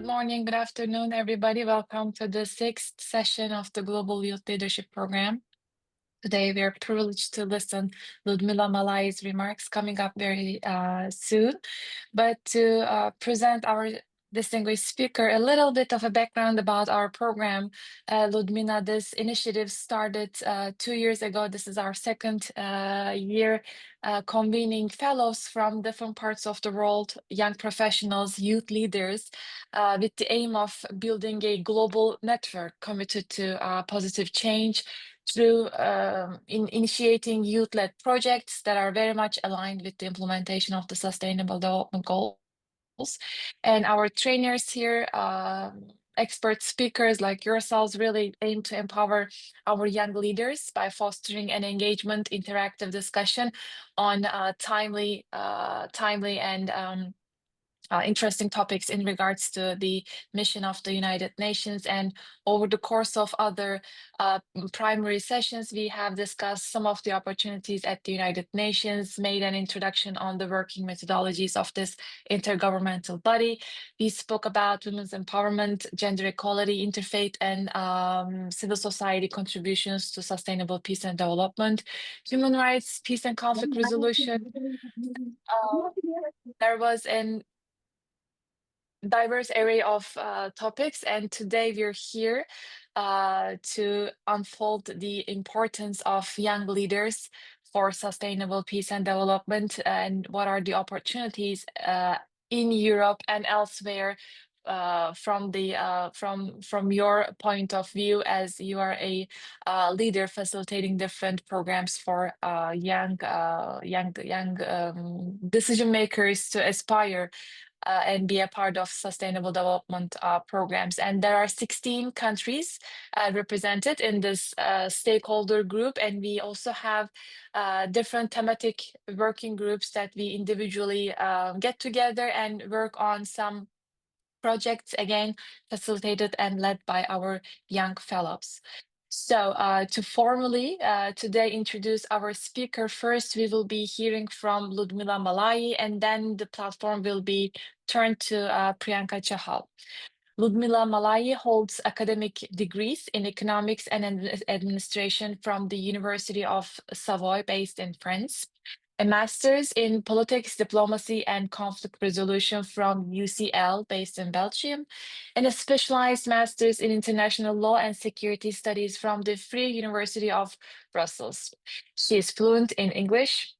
morning, good afternoon, everybody. Welcome to the sixth session of the Global Youth Leadership Program. Today, we are privileged to listen Ludmila Malai's remarks coming up very soon. But to present our distinguished speaker, a little bit of a background about our program. Ludmila, this initiative started 2 years ago. This is our second year convening fellows from different parts of the world, young professionals, youth leaders, with the aim of building a global network committed to positive change through initiating youth-led projects that are very much aligned with the implementation of the Sustainable Development Goals. And our trainers here, expert speakers like yourselves, really aim to empower our young leaders by fostering an engagement, interactive discussion on timely and interesting topics in regards to the mission of the United Nations. And over the course of other primary sessions, we have discussed some of the opportunities at the United Nations, made an introduction on the working methodologies of this intergovernmental body. We spoke about women's empowerment, gender equality, interfaith and civil society contributions to sustainable peace and development, human rights, peace and conflict resolution. There was an diverse array of topics, and today we're here to unfold the importance of young leaders for sustainable peace and development, and what are the opportunities in Europe and elsewhere from your point of view, as you are a leader facilitating different programs for young decision makers to aspire and be a part of sustainable development programs. And there are 16 countries represented in this stakeholder group. And we also have different thematic working groups that we individually get together and work on some projects, again, facilitated and led by our young fellows. So to formally today introduce our speaker, first we will be hearing from Ludmila Malai, and then the platform will be turned to Priyanka Chahal. Ludmila Malai holds academic degrees in economics and administration from the University of Savoy, based in France, a master's in politics, diplomacy, and conflict resolution from UCL, based in Belgium, and a specialized master's in international law and security studies from the Free University of Brussels. She is fluent in English,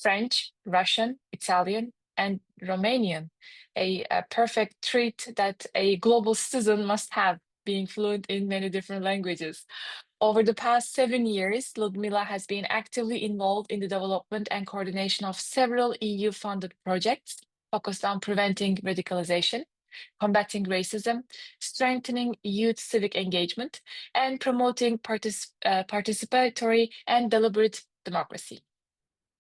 French, Russian, Italian, and Romanian, a perfect trait that a global citizen must have, being fluent in many different languages. Over the past 7 years, Ludmila has been actively involved in the development and coordination of several EU-funded projects focused on preventing radicalization, combating racism, strengthening youth civic engagement, and promoting participatory and deliberate democracy.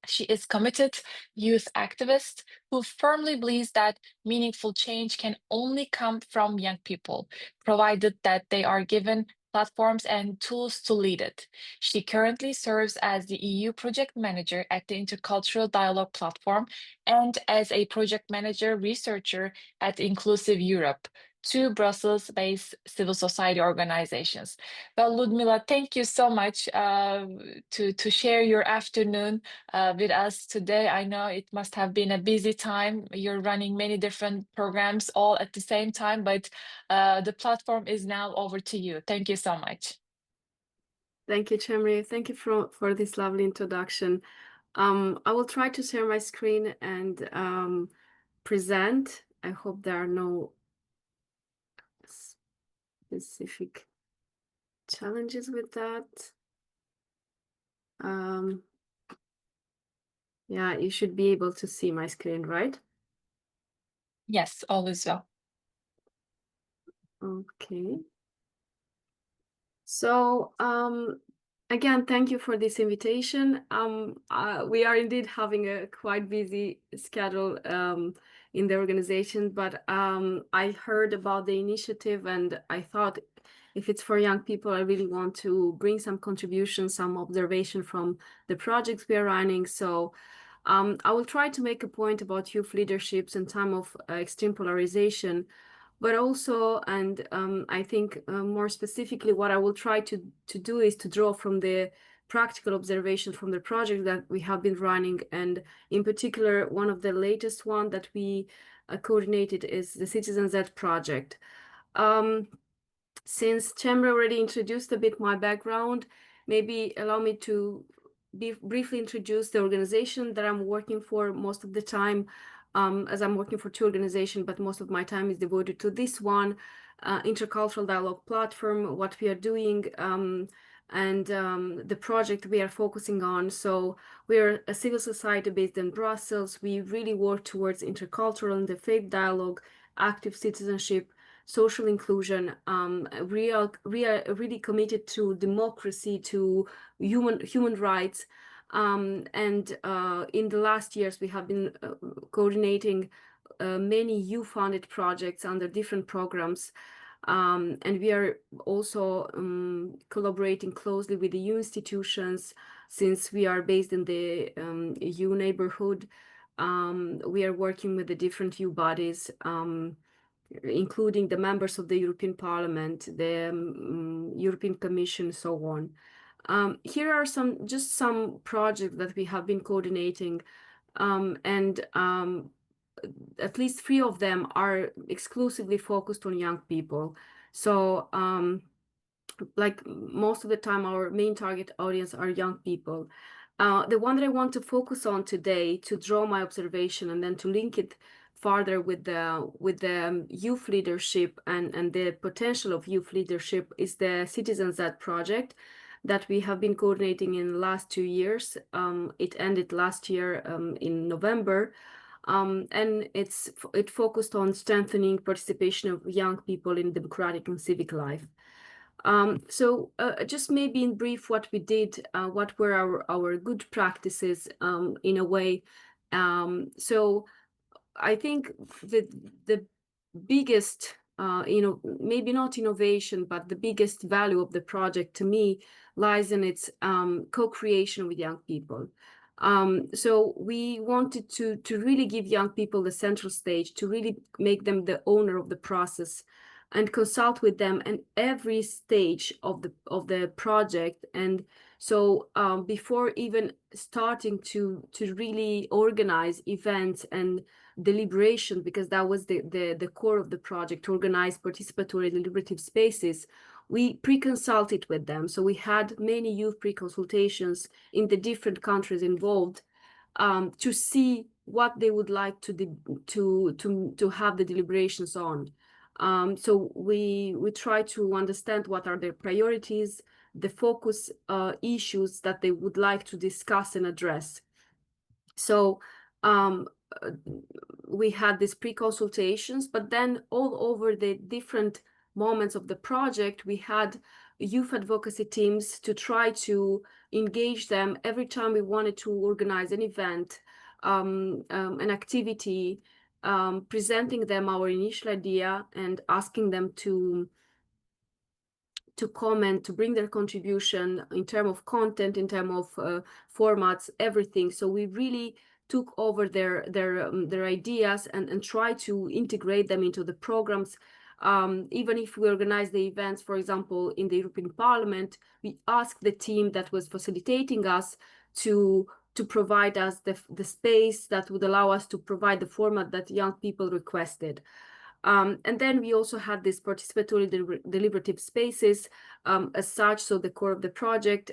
She is committed youth activist who firmly believes that meaningful change can only come from young people, provided that they are given platforms and tools to lead it. She currently serves as the EU project manager at the Intercultural Dialogue Platform and as a project manager researcher at Inclusive Europe, two Brussels-based civil society organizations. Well, Ludmila, thank you so much to share your afternoon with us today. I know it must have been a busy time. You're running many different programs all at the same time, but the platform is now over to you. Thank you so much. Thank you, Cemre. Thank you for this lovely introduction. I will try to share my screen and present. I hope there are no specific challenges with that. Yeah, you should be able to see my screen, right? Yes, all is well. Okay. So again, thank you for this invitation. We are indeed having a quite busy schedule in the organization, but I heard about the initiative and I thought if it's for young people, I really want to bring some contribution, some observation from the projects we are running. So I will try to make a point about youth leaderships in time of extreme polarization. but also, and I think more specifically, what I will try to do is to draw from the practical observations from the project that we have been running, and in particular, one of the latest one that we coordinated is the Citizen Z project. Since Chamber already introduced a bit my background, maybe allow me to briefly introduce the organization that I'm working for most of the time, as I'm working for two organizations, but most of my time is devoted to this one, intercultural dialogue platform, what we are doing, and the project we are focusing on. So we're a civil society based in Brussels. We really work towards intercultural and the faith dialogue, active citizenship, social inclusion. We are really committed to democracy, to human rights. And in the last years, we have been coordinating many youth-funded projects under different programs. And we are also collaborating closely with the EU institutions, since we are based in the EU neighborhood. We are working with the different EU bodies, including the members of the European Parliament, the European Commission, so on. Here are some projects that we have been coordinating, and at least 3 of them are exclusively focused on young people. So like most of the time, our main target audience are young people. The one that I want to focus on today, to draw my observation and then to link it further with the youth leadership and the potential of youth leadership, is the Citizen Z project that we have been coordinating in the last 2 years. It ended last year in November. And it focused on strengthening participation of young people in democratic and civic life. So just maybe in brief what we did, what were our good practices in a way. So I think the biggest, maybe not innovation, but the biggest value of the project to me lies in its co-creation with young people. So we wanted to really give young people the central stage, to really make them the owner of the process, and consult with them in every stage of the project. And so before even starting to really organize events and deliberation, because that was the core of the project, to organize participatory deliberative spaces, we pre-consulted with them. So we had many youth pre-consultations in the different countries involved, to see what they would like to have the deliberations on. So we try to understand what are their priorities, the focus issues that they would like to discuss and address. So we had these pre-consultations, but then all over the different moments of the project, we had youth advocacy teams to try to engage them every time we wanted to organize an event, an activity, presenting them our initial idea and asking them to comment, to bring their contribution in terms of content, in terms of formats, everything. So we really took over their ideas and try to integrate them into the programs. Even if we organize the events, for example, in the European Parliament, we asked the team that was facilitating us to provide us the space that would allow us to provide the format that young people requested. And then we also had these participatory deliberative spaces as such, so the core of the project,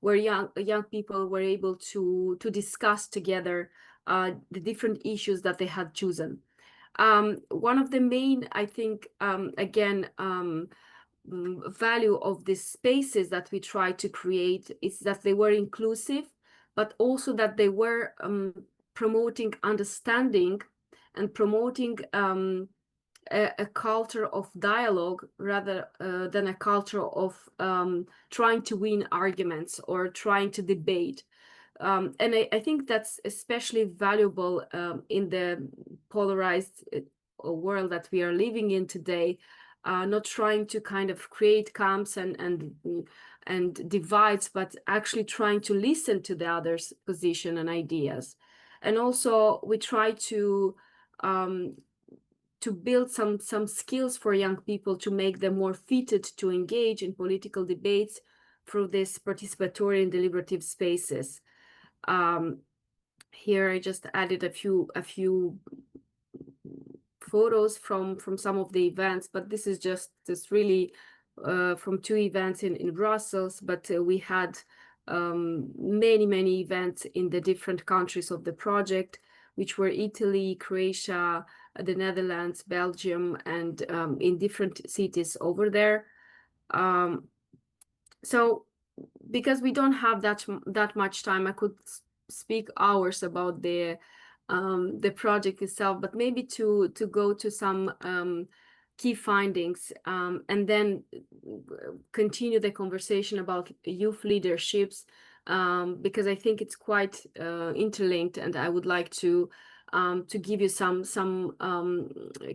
where young people were able to discuss together the different issues that they had chosen. One of the main, I think, again, value of these spaces that we try to create is that they were inclusive, but also that they were promoting understanding and promoting a culture of dialogue rather than a culture of trying to win arguments or trying to debate. And I think that's especially valuable in the polarized world that we are living in today, not trying to kind of create camps and divides, but actually trying to listen to the other's position and ideas. And also we try to build some skills for young people to make them more fitted to engage in political debates through this participatory and deliberative spaces. Here I just added a few photos from some of the events, but this is just really from 2 events in Brussels, but we had many events in the different countries of the project, which were Italy, Croatia, the Netherlands, Belgium, and in different cities over there. So because we don't have that much time, I could speak hours about the project itself, but maybe to go to some key findings, and then continue the conversation about youth leaderships, because I think it's quite interlinked, and I would like to give you some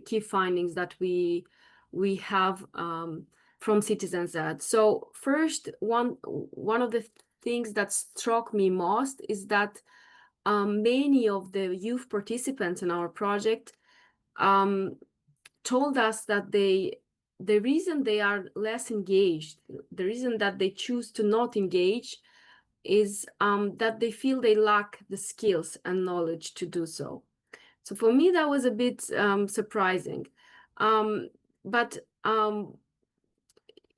key findings that we have from Citizen Z. So first, one of the things that struck me most is that many of the youth participants in our project told us that the reason they are less engaged, the reason that they choose to not engage, is that they feel they lack the skills and knowledge to do so. So for me, that was a bit surprising. But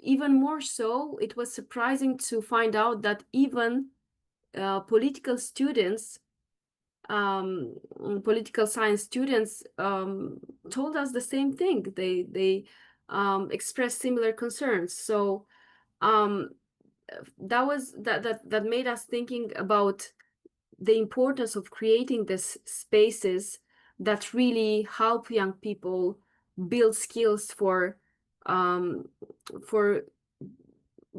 even more so, it was surprising to find out that even political students, political science students, told us the same thing. They expressed similar concerns. So that made us thinking about the importance of creating these spaces that really help young people build skills for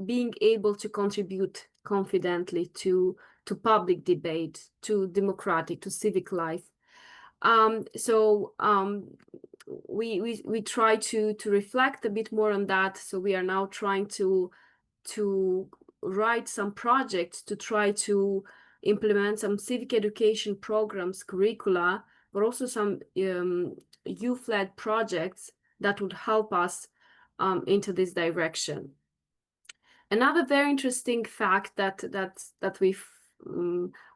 being able to contribute confidently to public debate, to democratic, to civic life. So we try to reflect a bit more on that. So we are now trying to write some projects to try to implement some civic education programs, curricula, but also some youth-led projects that would help us into this direction. Another very interesting fact that we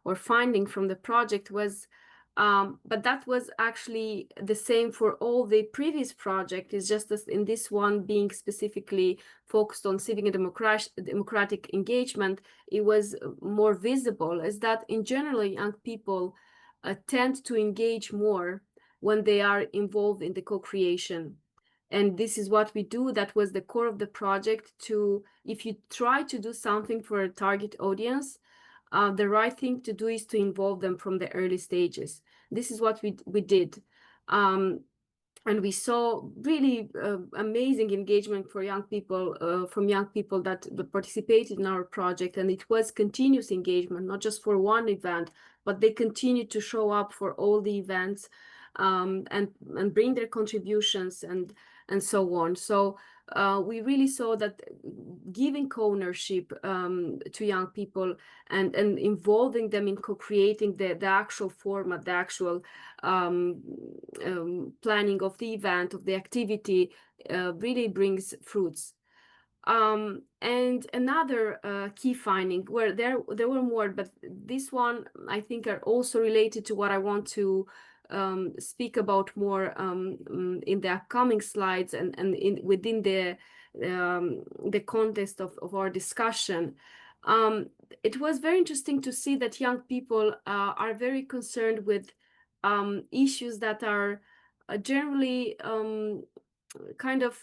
were finding from the project was, but that was actually the same for all the previous project, is just as in this one being specifically focused on civic and democratic engagement, it was more visible, is that in general, young people tend to engage more when they are involved in the co-creation. And this is what we do. That was the core of the project. If you try to do something for a target audience, the right thing to do is to involve them from the early stages. This is what we did. And we saw really amazing engagement for young people, from young people that participated in our project. And it was continuous engagement, not just for one event, but they continued to show up for all the events, and bring their contributions and so on. So we really saw that giving co-ownership to young people and involving them in co-creating the actual format, the actual planning of the event, of the activity, really brings fruits. And another key finding, where there were more, but this one I think are also related to what I want to speak about more in the upcoming slides and within the context of our discussion. It was very interesting to see that young people are very concerned with issues that are generally kind of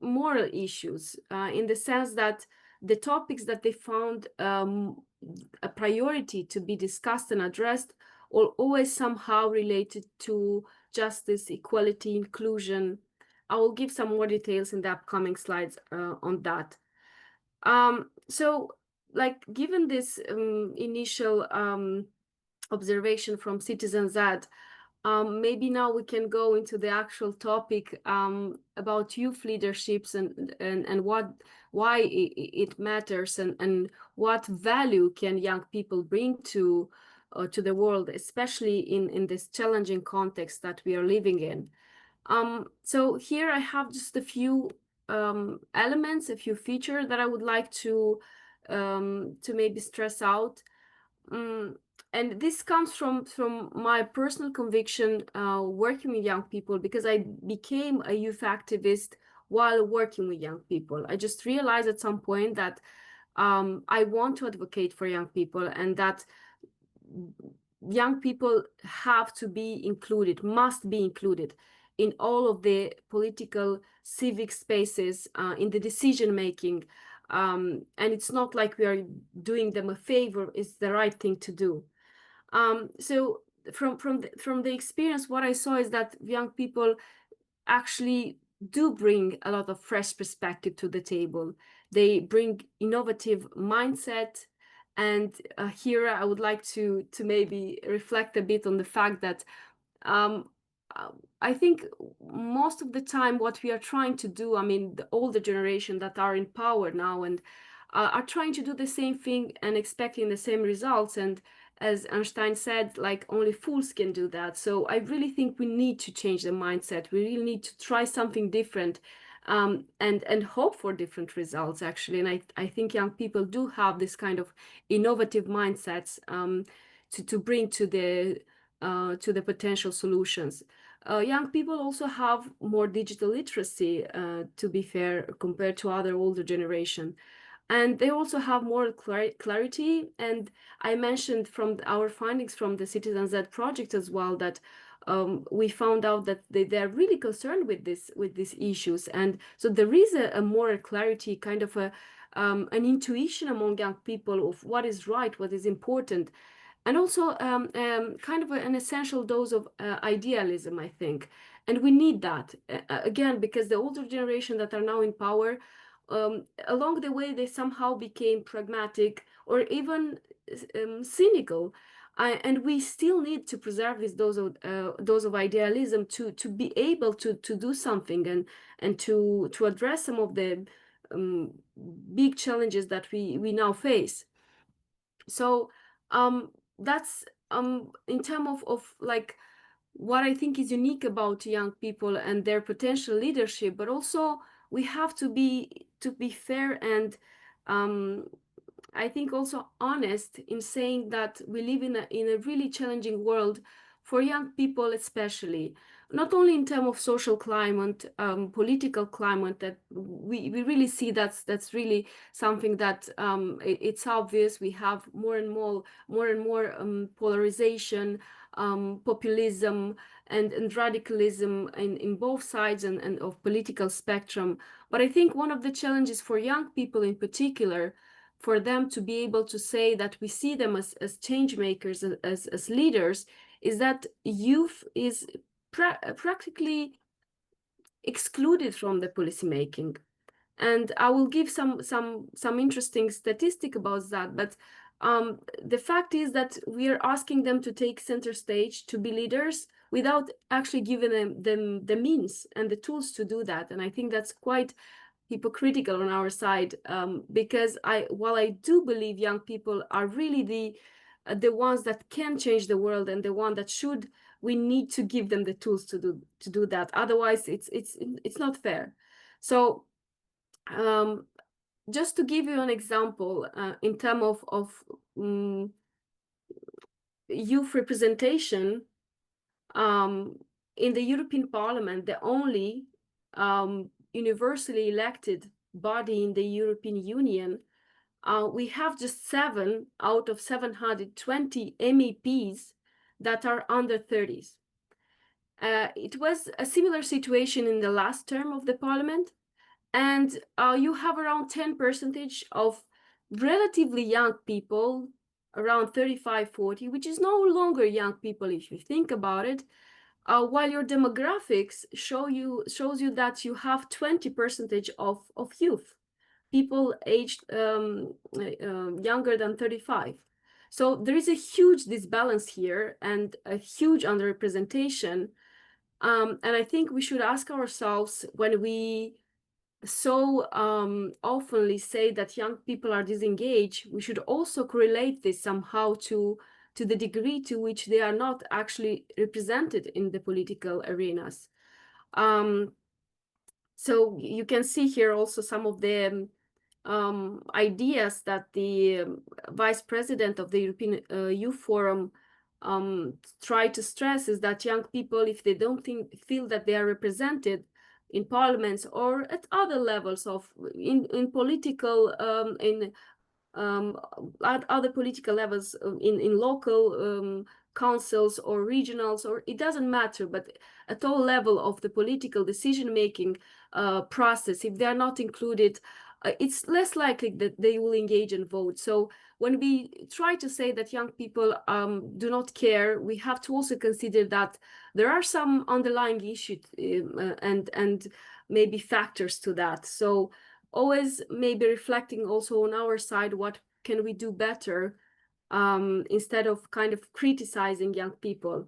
moral issues, in the sense that the topics that they found a priority to be discussed and addressed are always somehow related to justice, equality, inclusion. I will give some more details in the upcoming slides on that. So, like, given this initial observation from Citizen Z, maybe now we can go into the actual topic about youth leaderships and why it matters and what value can young people bring to the world, especially in this challenging context that we are living in. So here I have just a few elements, a few features that I would like to maybe stress out. And this comes from my personal conviction working with young people, because I became a youth activist while working with young people. I just realized at some point that I want to advocate for young people, and that young people have to be included, must be included in all of the political civic spaces, in the decision making. And it's not like we are doing them a favor, it's the right thing to do. So from the experience, what I saw is that young people actually do bring a lot of fresh perspective to the table. They bring innovative mindset. And here I would like to maybe reflect a bit on the fact that um, I think most of the time what we are trying to do, I mean, the older generation that are in power now and are trying to do the same thing and expecting the same results. And as Einstein said, like only fools can do that. So I really think we need to change the mindset. We really need to try something different, and hope for different results, actually. And I think young people do have this kind of innovative mindsets to bring to the potential solutions. Young people also have more digital literacy, to be fair, compared to other older generation. And they also have more clarity. And I mentioned from our findings from the Citizens Z project as well that we found out that they're really concerned with these issues. And so there is a more clarity, kind of an intuition among young people of what is right, what is important, and also kind of an essential dose of idealism, I think. And we need that, again, because the older generation that are now in power, along the way, they somehow became pragmatic or even cynical. And we still need to preserve this dose of idealism to be able to do something, and to address some of the big challenges that we now face. So that's in terms of like what I think is unique about young people and their potential leadership. But also we have to be fair and I think also honest in saying that we live in a really challenging world for young people, especially, not only in terms of social climate, political climate, that we really see that's really something that it's obvious. We have more and more polarization, populism, and radicalism in both sides and of political spectrum. But I think one of the challenges for young people in particular, for them to be able to say that we see them as change makers, as leaders, is that youth is practically excluded from the policymaking. And I will give some interesting statistic about that. But the fact is that we are asking them to take center stage, to be leaders, without actually giving them the means and the tools to do that. And I think that's quite hypocritical on our side, because while I do believe young people are really the ones that can change the world, and the one that should, we need to give them the tools to do that. Otherwise, it's not fair. So just to give you an example, in terms of youth representation, in the European Parliament, the only universally elected body in the European Union, we have just 7 out of 720 MEPs that are under 30s. It was a similar situation in the last term of the Parliament. And you have around 10% of relatively young people, around 35, 40, which is no longer young people if you think about it. While your demographics shows you that you have 20% of youth, people aged younger than 35. So there is a huge disbalance here and a huge underrepresentation. And I think we should ask ourselves, when we so oftenly say that young people are disengaged, we should also correlate this somehow to the degree to which they are not actually represented in the political arenas. So you can see here also some of the ideas that the vice president of the European Youth Forum try to stress is that young people, if they don't feel that they are represented in parliaments or at other levels of in political um, at other political levels, in local councils or regionals, or it doesn't matter, but at all level of the political decision making process, if they are not included, it's less likely that they will engage and vote. So when we try to say that young people do not care, we have to also consider that there are some underlying issues and maybe factors to that. So always maybe reflecting also on our side, what can we do better, instead of kind of criticizing young people.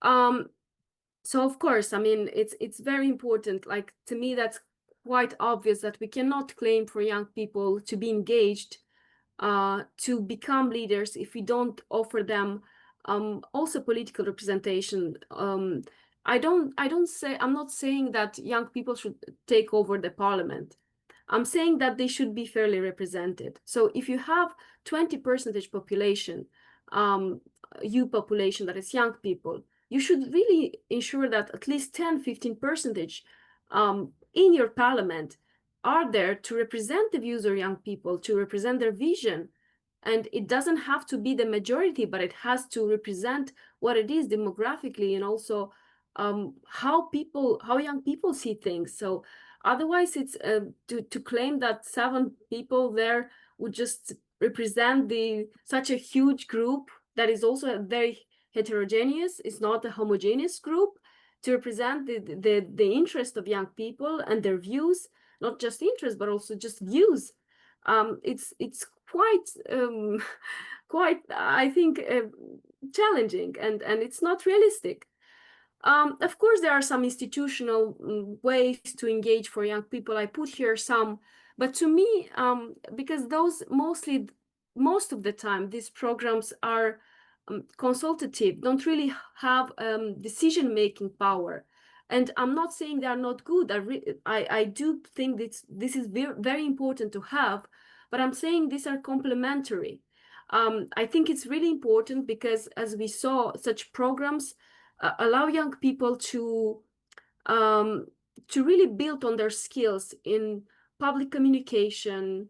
So of course, I mean, it's very important. Like, to me, that's quite obvious that we cannot claim for young people to be engaged, to become leaders, if we don't offer them also political representation. I'm not saying that young people should take over the parliament. I'm saying that they should be fairly represented. So if you have 20% population, youth population that is young people, you should really ensure that at least 10-15% in your parliament are there to represent the views of young people, to represent their vision. And it doesn't have to be the majority, but it has to represent what it is demographically, and also how young people see things. So otherwise, it's to claim that 7 people there would just represent such a huge group that is also very heterogeneous. It's not a homogeneous group, to represent the interest of young people and their views, not just interest, but also just views. It's quite quite, I think, challenging, and it's not realistic. Of course, there are some institutional ways to engage for young people. I put here some, but to me, because those most of the time, these programs are consultative, don't really have decision-making power. And I'm not saying they are not good. I do think this is very important to have, but I'm saying these are complementary. I think it's really important because, as we saw, such programs allow young people to really build on their skills in public communication,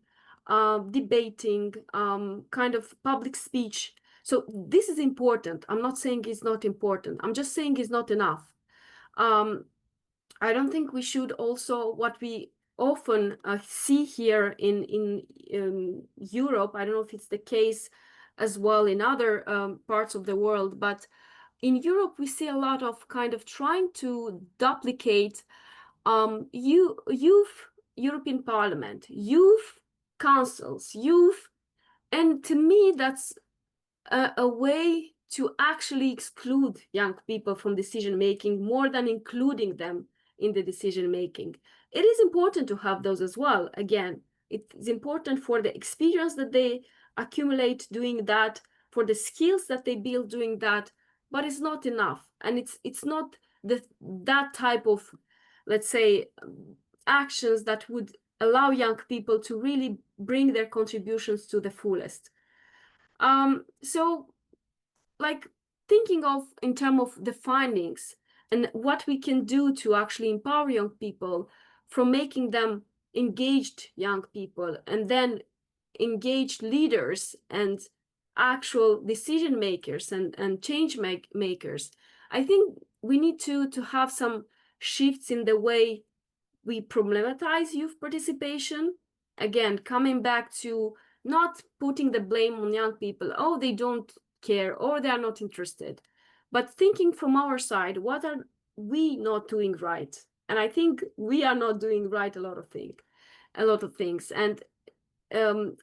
debating, kind of public speech. So this is important. I'm not saying it's not important. I'm just saying it's not enough. I don't think we should also, what we often see here in Europe, I don't know if it's the case as well in other parts of the world, but in Europe, we see a lot of kind of trying to duplicate youth European Parliament, youth councils, youth, and to me, that's a way to actually exclude young people from decision making more than including them in the decision making. It is important to have those as well. Again, it's important for the experience that they accumulate doing that, for the skills that they build doing that, but it's not enough. And it's not that type of, let's say, actions that would allow young people to really bring their contributions to the fullest. So, like, thinking of in terms of the findings and what we can do to actually empower young people, from making them engaged young people and then engaged leaders and actual decision makers and change makers. I think we need to have some shifts in the way we problematize youth participation. Again, coming back to not putting the blame on young people, oh, they don't care or they are not interested, but thinking from our side, what are we not doing right? And I think we are not doing right a lot of things. And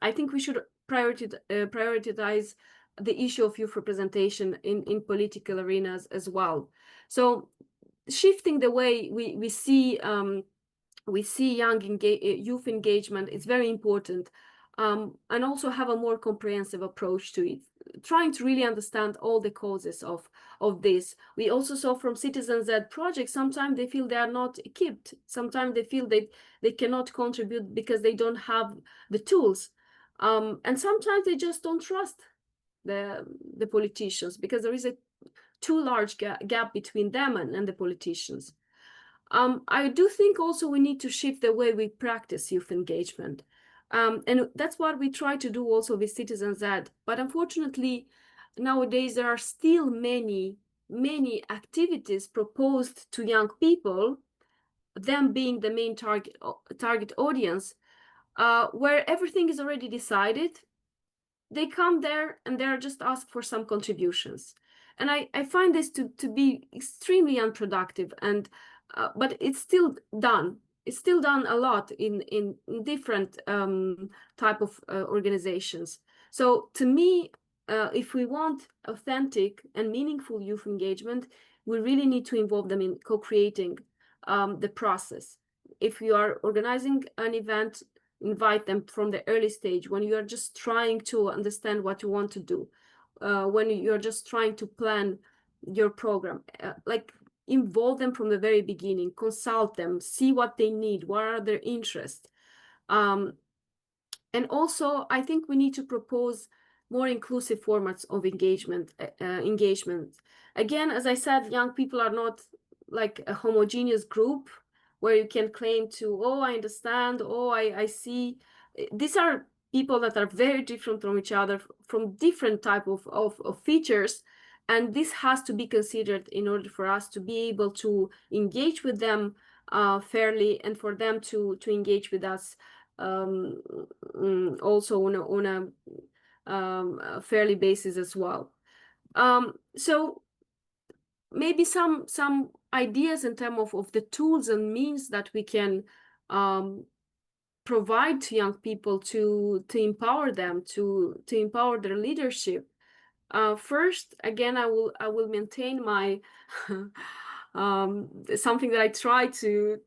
I think we should prioritize the issue of youth representation in political arenas as well. So shifting the way we see youth engagement is very important. and also have a more comprehensive approach to it, trying to really understand all the causes of this. We also saw from citizens-led projects, sometimes they feel they are not equipped. Sometimes they feel they cannot contribute because they don't have the tools. And sometimes they just don't trust the politicians because there is a too large gap between them and the politicians. I do think also we need to shift the way we practice youth engagement. And that's what we try to do also with Citizens Ed. But unfortunately, nowadays there are still many activities proposed to young people, them being the main target audience, where everything is already decided. They come there and they're just asked for some contributions. And I find this to be extremely unproductive, and but it's still done. It's still done a lot in different type of organizations. So to me, if we want authentic and meaningful youth engagement, we really need to involve them in co-creating the process. If you are organizing an event, invite them from the early stage when you are just trying to understand what you want to do, when you're just trying to plan your program, like involve them from the very beginning, consult them, see what they need, what are their interests. And also, I think we need to propose more inclusive formats of engagement. Again, as I said, young people are not like a homogeneous group where you can claim to, oh, I understand, oh, I see. These are people that are very different from each other, from different type of features. And this has to be considered in order for us to be able to engage with them fairly, and for them to engage with us also on a fairly basis as well. So maybe some ideas in terms of the tools and means that we can provide to young people to empower them, to empower their leadership. First, again, I will maintain my something that I try to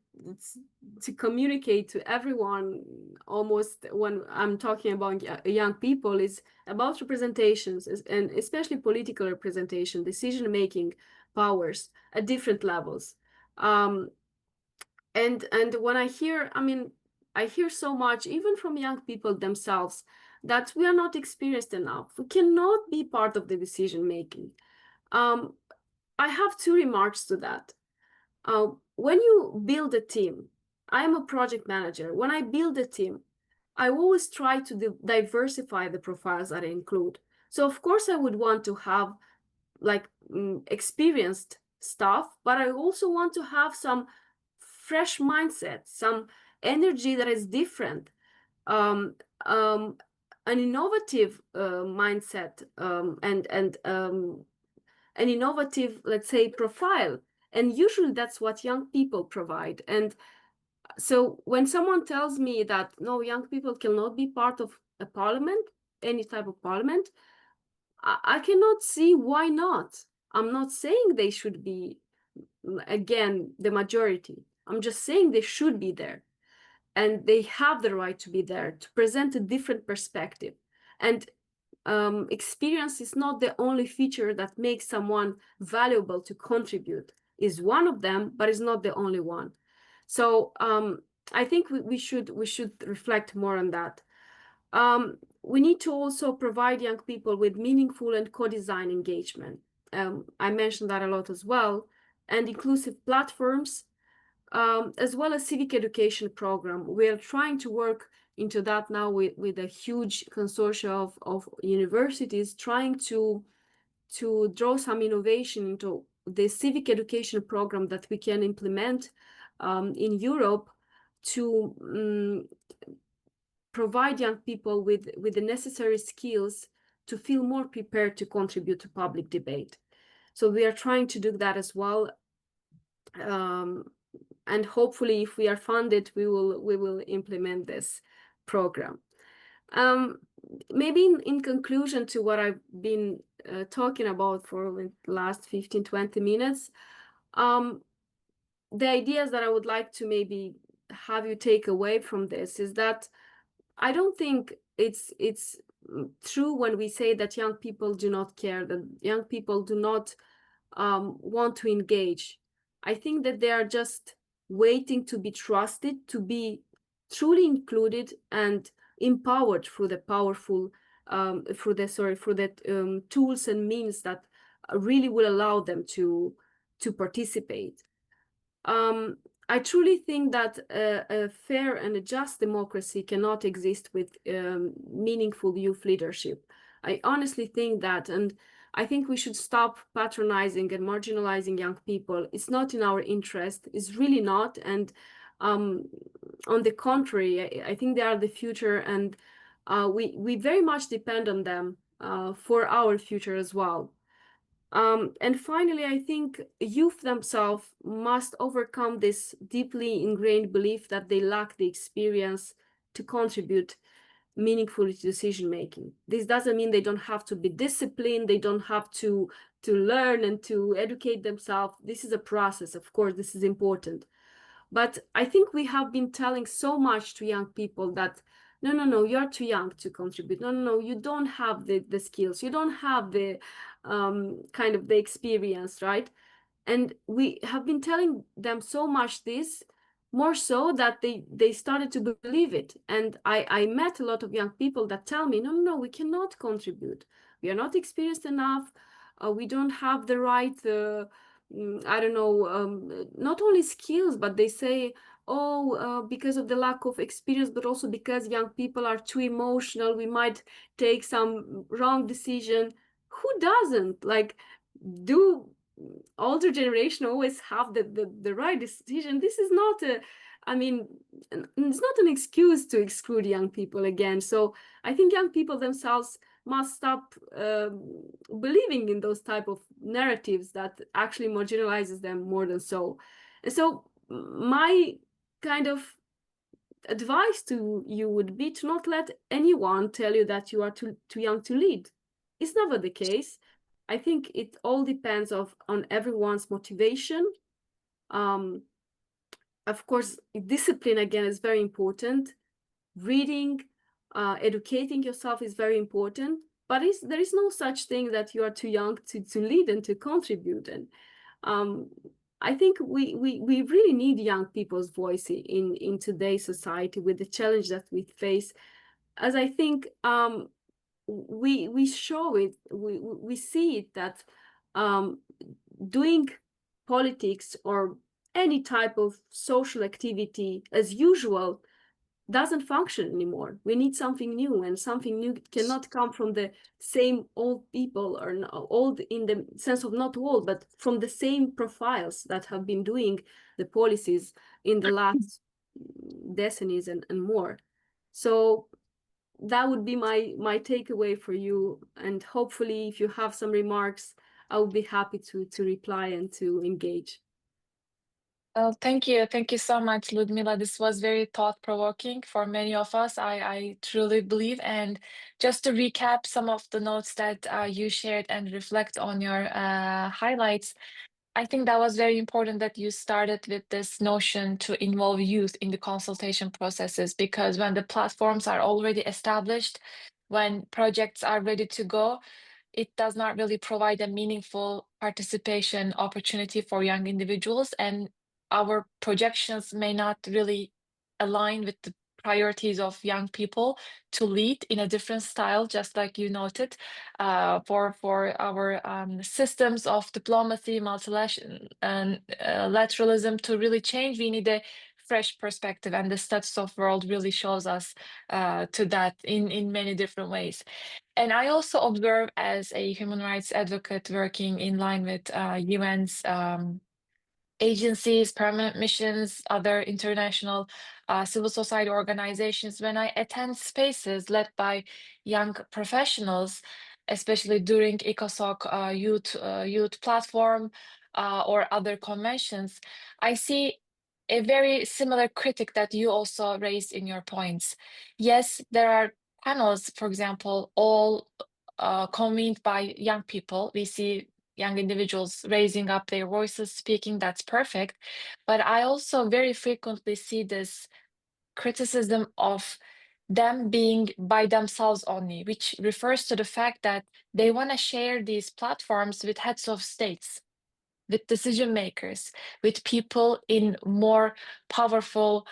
communicate to everyone almost when I'm talking about young people, is about representations, and especially political representation, decision making powers at different levels. And when I hear, I hear so much, even from young people themselves, that we are not experienced enough. We cannot be part of the decision making. I have two remarks to that. When you build a team, I am a project manager. When I build a team, I always try to diversify the profiles that I include. So of course I would want to have like experienced staff, but I also want to have some fresh mindset, some energy that is different, an innovative mindset, and an innovative, let's say, profile. And usually that's what young people provide. And so when someone tells me that no, young people cannot be part of a parliament, any type of parliament, I cannot see why not. I'm not saying they should be, again, the majority. I'm just saying they should be there. And they have the right to be there to present a different perspective. And experience is not the only feature that makes someone valuable to contribute. Is one of them, but is not the only one. So I think we should reflect more on that. We need to also provide young people with meaningful and co-design engagement. I mentioned that a lot as well, and inclusive platforms, as well as civic education program. We are trying to work into that now with a huge consortium of universities, trying to draw some innovation into the civic education program that we can implement in Europe to provide young people with the necessary skills to feel more prepared to contribute to public debate. So we are trying to do that as well. And hopefully, if we are funded, we will implement this program. Maybe in conclusion to what I've been talking about for the last 15-20 minutes, the ideas that I would like to maybe have you take away from this is that I don't think it's true when we say that young people do not care, that young people do not want to engage. I think that they are just waiting to be trusted, to be truly included and empowered through the powerful, through the tools and means that really will allow them to participate. I truly think that a fair and a just democracy cannot exist with meaningful youth leadership. I honestly think that, and I think we should stop patronizing and marginalizing young people. It's not in our interest. It's really not. And on the contrary, I think they are the future, and we very much depend on them for our future as well. And finally, I think youth themselves must overcome this deeply ingrained belief that they lack the experience to contribute meaningfully to decision making. This doesn't mean they don't have to be disciplined, they don't have to learn and to educate themselves. This is a process, of course, this is important. But I think we have been telling so much to young people that no, you're too young to contribute. No, you don't have the skills. You don't have the kind of the experience, right? And we have been telling them so much this, more so that they started to believe it. And I met a lot of young people that tell me, no, we cannot contribute. We are not experienced enough. We don't have the right I don't know, not only skills, but they say, oh, because of the lack of experience, but also because young people are too emotional, we might take some wrong decision. Who doesn't? Like, do older generation always have the right decision? This is not a, I mean, it's not an excuse to exclude young people again. So I think young people themselves must stop believing in those type of narratives that actually marginalizes them more than so. And so my kind of advice to you would be to not let anyone tell you that you are too young to lead. It's never the case. I think it all depends on everyone's motivation. Of course, discipline again is very important. Reading, educating yourself is very important. But there is no such thing that you are too young to lead and to contribute. And I think we really need young people's voice in today's society with the challenge that we face. As I think we show it, we see it that doing politics or any type of social activity as usual doesn't function anymore. We need something new, and something new cannot come from the same old people, or old in the sense of not old, but from the same profiles that have been doing the policies in the last decades and more. So that would be my takeaway for you. And hopefully, if you have some remarks, I would be happy to reply and to engage. Well, thank you. Thank you so much, Ludmila. This was very thought-provoking for many of us, I truly believe. And just to recap some of the notes that you shared and reflect on your highlights, I think that was very important that you started with this notion to involve youth in the consultation processes, because when the platforms are already established, when projects are ready to go, it does not really provide a meaningful participation opportunity for young individuals, and our projections may not really align with the priorities of young people to lead in a different style, just like you noted. For our systems of diplomacy, multilateralism to really change, we need a fresh perspective, and the status of world really shows us to that in many different ways. And I also observe as a human rights advocate working in line with UN's agencies, permanent missions, other international civil society organizations, when I attend spaces led by young professionals, especially during ECOSOC youth platform or other conventions, I see a very similar critic that you also raised in your points. Yes, there are panels, for example, all convened by young people. We see young individuals raising up their voices, speaking, that's perfect. But I also very frequently see this criticism of them being by themselves only, which refers to the fact that they want to share these platforms with heads of states, with decision makers, with people in more powerful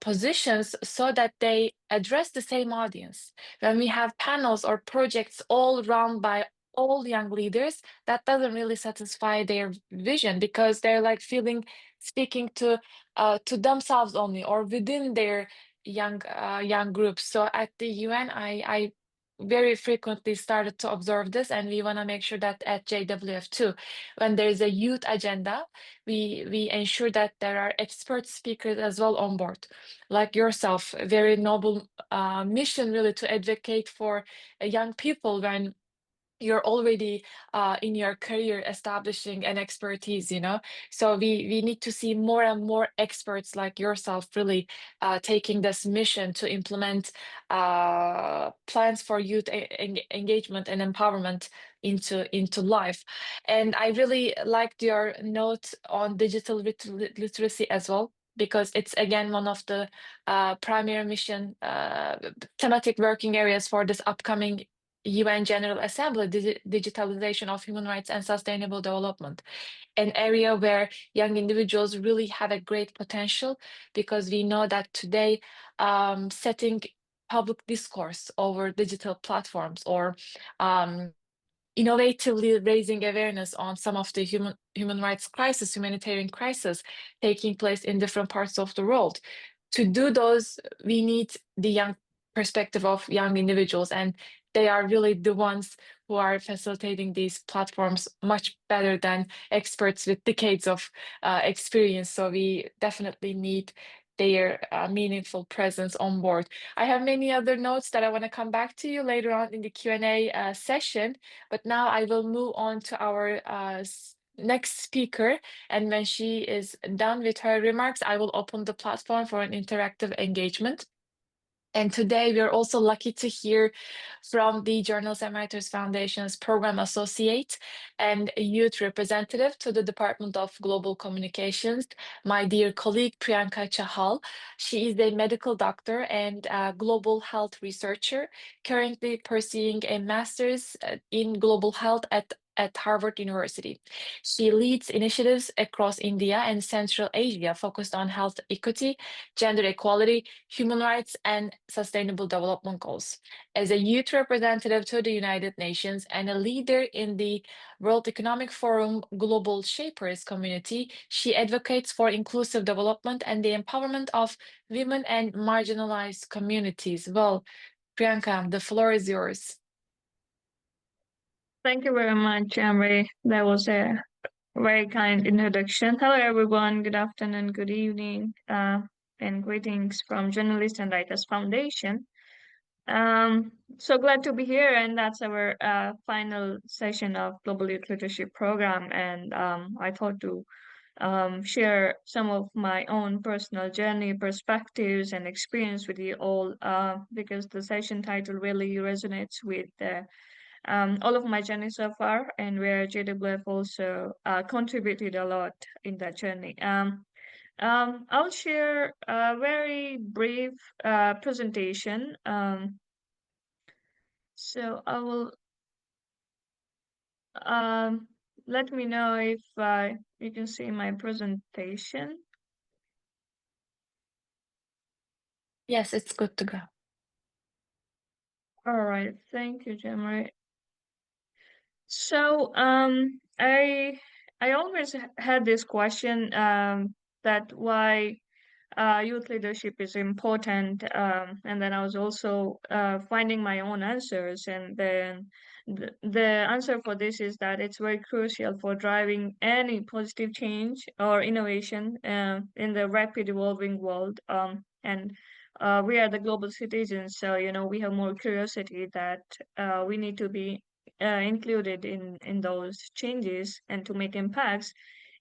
positions so that they address the same audience. When we have panels or projects all run by all young leaders, that doesn't really satisfy their vision because they're like speaking to themselves only or within their young groups. So at the UN, I very frequently started to observe this, and we want to make sure that at JWF too, when there is a youth agenda, we ensure that there are expert speakers as well on board, like yourself. A very noble mission, really, to advocate for young people when you're already in your career establishing an expertise, so we need to see more and more experts like yourself really taking this mission to implement plans for youth engagement and empowerment into life. And I really liked your note on digital literacy as well, because it's again one of the primary mission thematic working areas for this upcoming UN General Assembly, digitalization of human rights and sustainable development, an area where young individuals really have a great potential, because we know that today setting public discourse over digital platforms or innovatively raising awareness on some of the human rights crisis, humanitarian crisis taking place in different parts of the world. To do those, we need the young perspective of young individuals, and they are really the ones who are facilitating these platforms much better than experts with decades of experience. So we definitely need their meaningful presence on board. I have many other notes that I want to come back to you later on in the Q&A session, but now I will move on to our next speaker. And when she is done with her remarks, I will open the platform for an interactive engagement. And today we're also lucky to hear from the Journalists and Writers Foundation's Program Associate and Youth Representative to the Department of Global Communications, my dear colleague Priyanka Chahal. She is a medical doctor and a global health researcher, currently pursuing a master's in global health at Harvard University. She leads initiatives across India and Central Asia focused on health equity, gender equality, human rights, and sustainable development goals. As a youth representative to the United Nations and a leader in the World Economic Forum Global Shapers community, she advocates for inclusive development and the empowerment of women and marginalized communities. Well, Priyanka, the floor is yours. Thank you very much, Amri. That was a very kind introduction. Hello, everyone. Good afternoon, good evening, and greetings from Journalists and Writers Foundation. So glad to be here, and that's our final session of Global Youth Leadership Program. And I thought to share some of my own personal journey, perspectives, and experience with you all, because the session title really resonates with all of my journey so far, and where JWF also contributed a lot in that journey. I'll share a very brief presentation. So I will let me know if you can see my presentation. Yes, it's good to go. All right, thank you, Jamari. So I always had this question, that why youth leadership is important, and then I was also finding my own answers, and then the answer for this is that it's very crucial for driving any positive change or innovation in the rapid evolving world, and we are the global citizens, so we have more curiosity that we need to be included in those changes and to make impacts.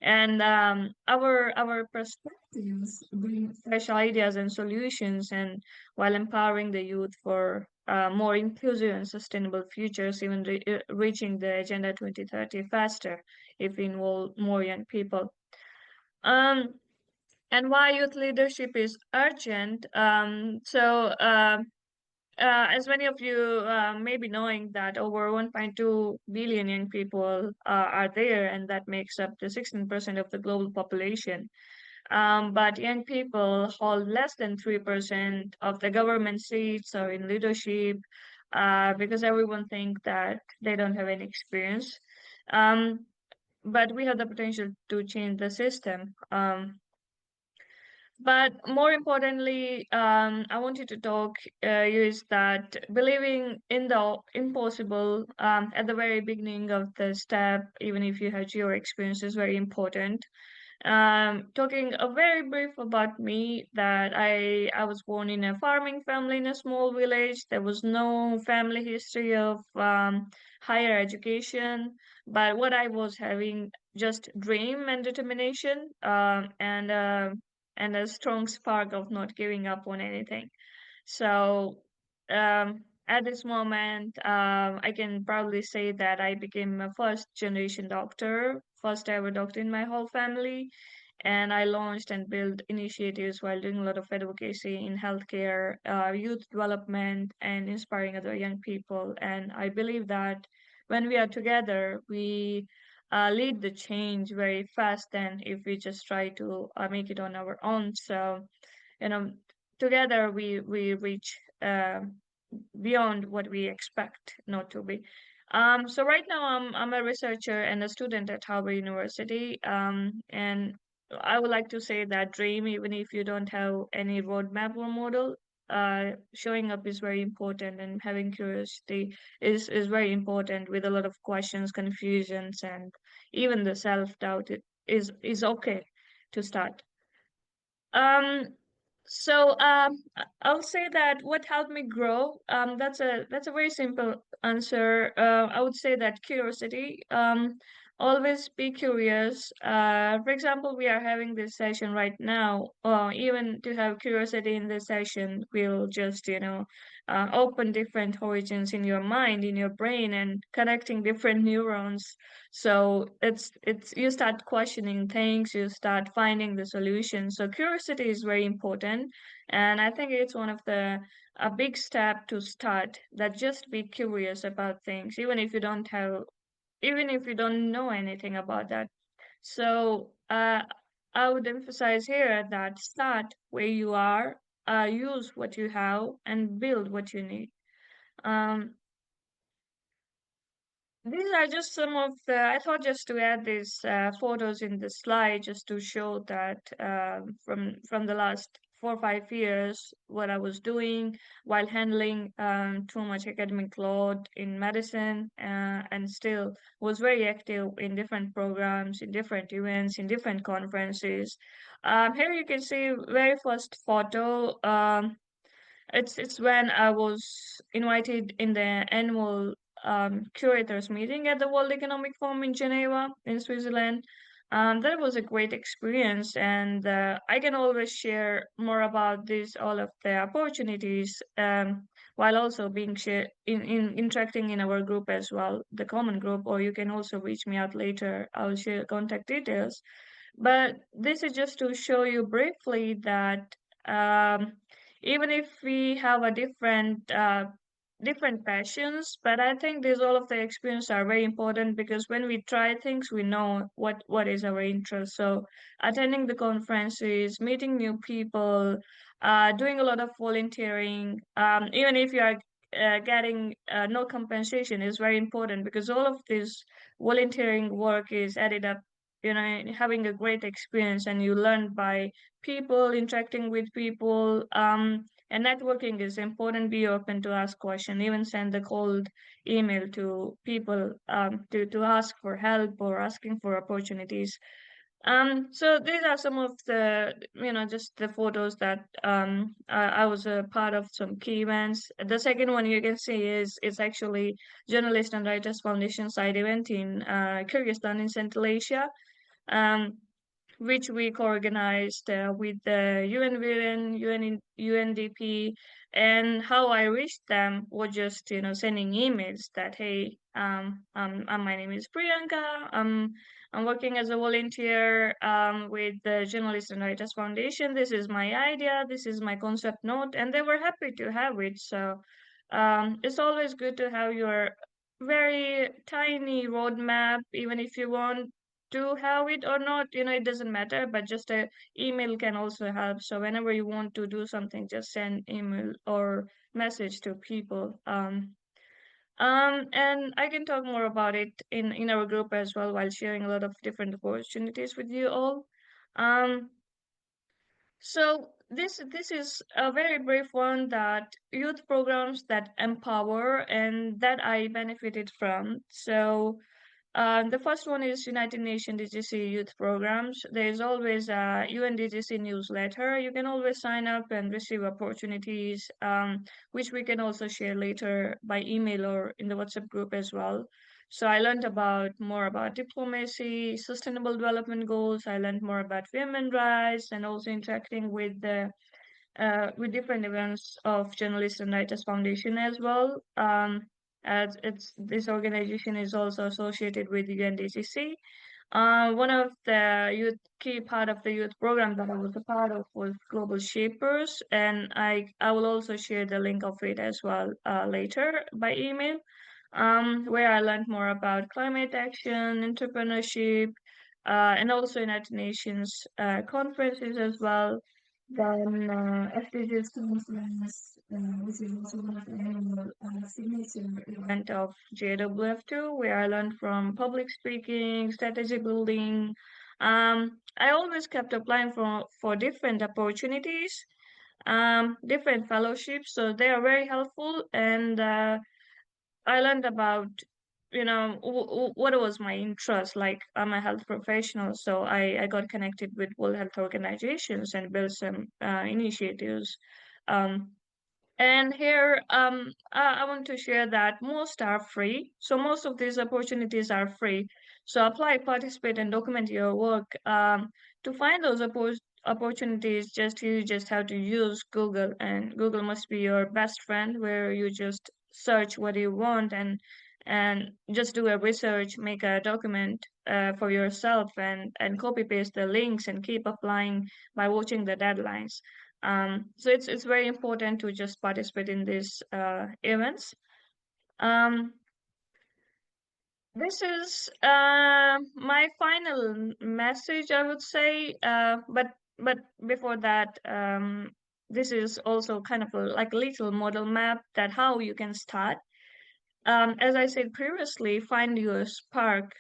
And our perspectives bring fresh ideas and solutions, and while empowering the youth for more inclusive and sustainable futures, even reaching the Agenda 2030 faster if we involve more young people. Um, and why youth leadership is urgent. As many of you may be knowing that over 1.2 billion young people are there, and that makes up to 16% of the global population. But young people hold less than 3% of the government seats or in leadership because everyone thinks that they don't have any experience. But we have the potential to change the system. But more importantly, I wanted to talk is that believing in the impossible at the very beginning of the step, even if you had your experience, is very important. Talking a very brief about me, that I was born in a farming family in a small village. There was no family history of higher education, but what I was having just dream and determination, and a strong spark of not giving up on anything. So at this moment, I can proudly say that I became a first generation doctor, first ever doctor in my whole family. And I launched and built initiatives while doing a lot of advocacy in healthcare, youth development, and inspiring other young people. And I believe that when we are together, we lead the change very fast than if we just try to make it on our own. So, you know, together we reach beyond what we expect not to be. So right now I'm a researcher and a student at Harvard University. And I would like to say that dream, even if you don't have any roadmap or model, showing up is very important, and having curiosity is very important. With a lot of questions, confusions, and even the self doubt, it is okay to start. Um, I'll say that what helped me grow, that's a very simple answer. I would say that curiosity. Always be curious. For example, we are having this session right now. Even to have curiosity in this session will just, open different origins in your mind, in your brain, and connecting different neurons. So it's you start questioning things, you start finding the solution. So curiosity is very important, and I think it's one of the a big step to start. That just be curious about things, even if you don't know anything about that. So I would emphasize here that start where you are, use what you have, and build what you need. Um, These are just some of the, I thought just to add these photos in the slide just to show that from the last 4 or 5 years, what I was doing while handling too much academic load in medicine, and still was very active in different programs, in different events, in different conferences. Here you can see very first photo. It's when I was invited in the annual curators meeting at the World Economic Forum in Geneva, in Switzerland. That was a great experience, and I can always share more about this, all of the opportunities, while also being share in interacting in our group as well, the common group. Or you can also reach me out later. I'll share contact details. But this is just to show you briefly that even if we have a different passions, but I think these all of the experience are very important, because when we try things, we know what is our interest. So attending the conferences, meeting new people, doing a lot of volunteering, even if you are getting no compensation, is very important, because all of this volunteering work is added up, having a great experience, and you learn by people, interacting with people. And networking is important. Be open to ask questions, even send a cold email to people, to ask for help or asking for opportunities. So these are some of the, just the photos that I was a part of some key events. The second one you can see is actually Journalist and Writers Foundation side event in Kyrgyzstan in Central Asia. Um, which we co-organized with the UN Women, UNDP, and how I reached them was just sending emails that, hey, my name is Priyanka. I'm working as a volunteer with the Journalists and Writers Foundation. This is my idea. This is my concept note, and they were happy to have it. So it's always good to have your very tiny roadmap, even if you want to have it or not, it doesn't matter, but just a email can also help. So whenever you want to do something, just send email or message to people. And I can talk more about it in our group as well, while sharing a lot of different opportunities with you all. Um, so this is a very brief one, that youth programs that empower and that I benefited from. So the first one is United Nations DGC youth programs. There is always a UNDGC newsletter. You can always sign up and receive opportunities, which we can also share later by email or in the WhatsApp group as well. So I learned about more about diplomacy, sustainable development goals. I learned more about women rights and also interacting with different events of Journalists and Writers Foundation as well. As this organization is also associated with UNDCC. One of the key part of the youth program that I was a part of was Global Shapers, and I will also share the link of it as well later by email, where I learned more about climate action, entrepreneurship, and also United Nations conferences as well. Then SDGs conference, which is also one of the annual signature event of JWF2, where I learned from public speaking, strategy building. I always kept applying for different opportunities, different fellowships, so they are very helpful. And I learned about, what was my interest. Like, I'm a health professional, so I got connected with World Health Organizations and built some initiatives. Um, and here, I want to share that most are free. So most of these opportunities are free. So apply, participate, and document your work. To find those opportunities, you just have to use Google, and Google must be your best friend, where you just search what you want and just do a research, make a document for yourself, and copy paste the links and keep applying by watching the deadlines. So it's very important to just participate in these events. Um, this is my final message, I would say. But before that, this is also kind of like a little model map that how you can start. As I said previously, find your spark.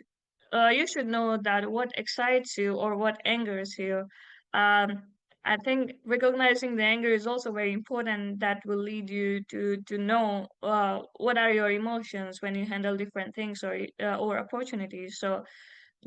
You should know that what excites you or what angers you. Um, I think recognizing the anger is also very important. That will lead you to know what are your emotions when you handle different things or opportunities. So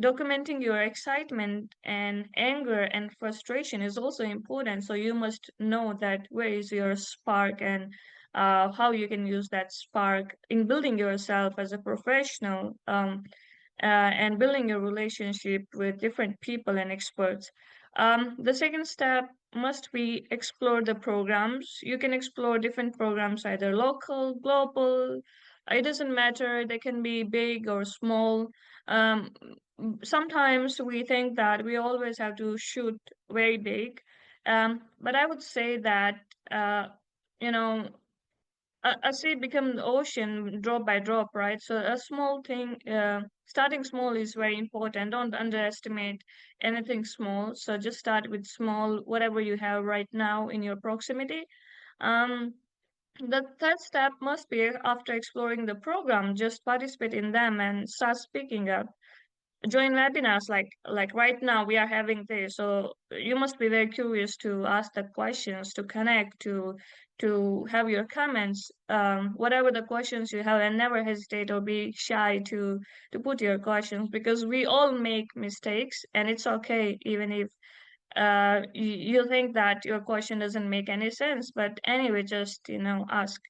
documenting your excitement and anger and frustration is also important. So you must know that where is your spark, and how you can use that spark in building yourself as a professional, and building a relationship with different people and experts. The second step must be explore the programs. You can explore different programs, either local, global. It doesn't matter. They can be big or small. Um, Sometimes we think that we always have to shoot very big, but I would say that uh, you know a sea becomes the ocean drop by drop, right? So a small thing, starting small is very important. Don't underestimate anything small. So just start with small, whatever you have right now in your proximity. Um, the third step must be, after exploring the program, just participate in them and start speaking up. Join webinars, like right now we are having this. So you must be very curious to ask the questions, to connect, to have your comments, whatever the questions you have, and never hesitate or be shy to put your questions, because we all make mistakes, and it's okay even if you think that your question doesn't make any sense. But anyway, just ask.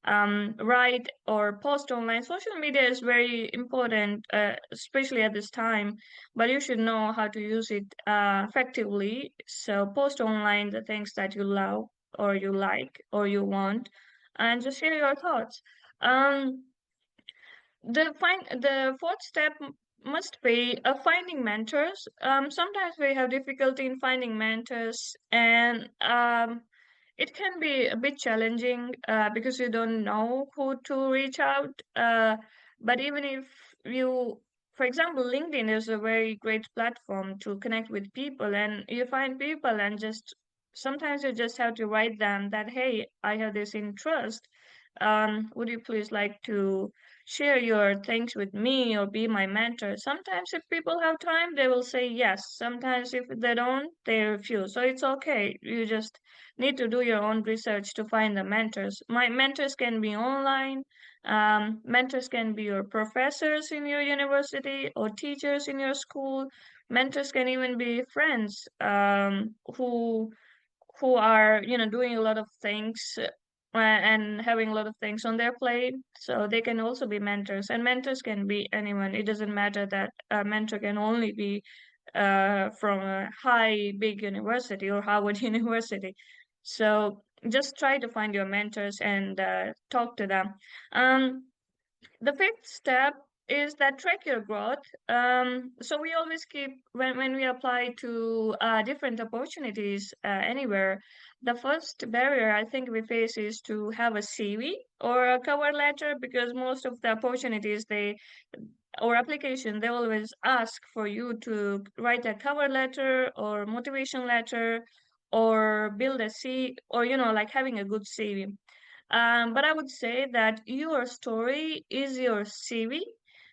write or post online. Social media is very important, especially at this time, but you should know how to use it effectively. So post online the things that you love or you like or you want, and just share your thoughts. Um, the fourth step must be finding mentors. Sometimes we have difficulty in finding mentors, and it can be a bit challenging because you don't know who to reach out. But even if you, for example, LinkedIn is a very great platform to connect with people, and you find people, and just sometimes you just have to write them that, hey, I have this interest. Would you please like to share your things with me or be my mentor? Sometimes, if people have time, they will say yes. Sometimes, if they don't, they refuse. So it's okay. You just need to do your own research to find the mentors. My mentors can be online. Mentors can be your professors in your university or teachers in your school. Mentors can even be friends who are doing a lot of things and having a lot of things on their plate, so they can also be mentors. And mentors can be anyone. It doesn't matter that a mentor can only be from a high big university or Harvard University. So just try to find your mentors and talk to them. um, the fifth step is that track your growth. So we always keep, when we apply to different opportunities anywhere, the first barrier I think we face is to have a CV or a cover letter, because most of the opportunities they or application, they always ask for you to write a cover letter or motivation letter or build a C, or like having a good CV. But I would say that your story is your CV.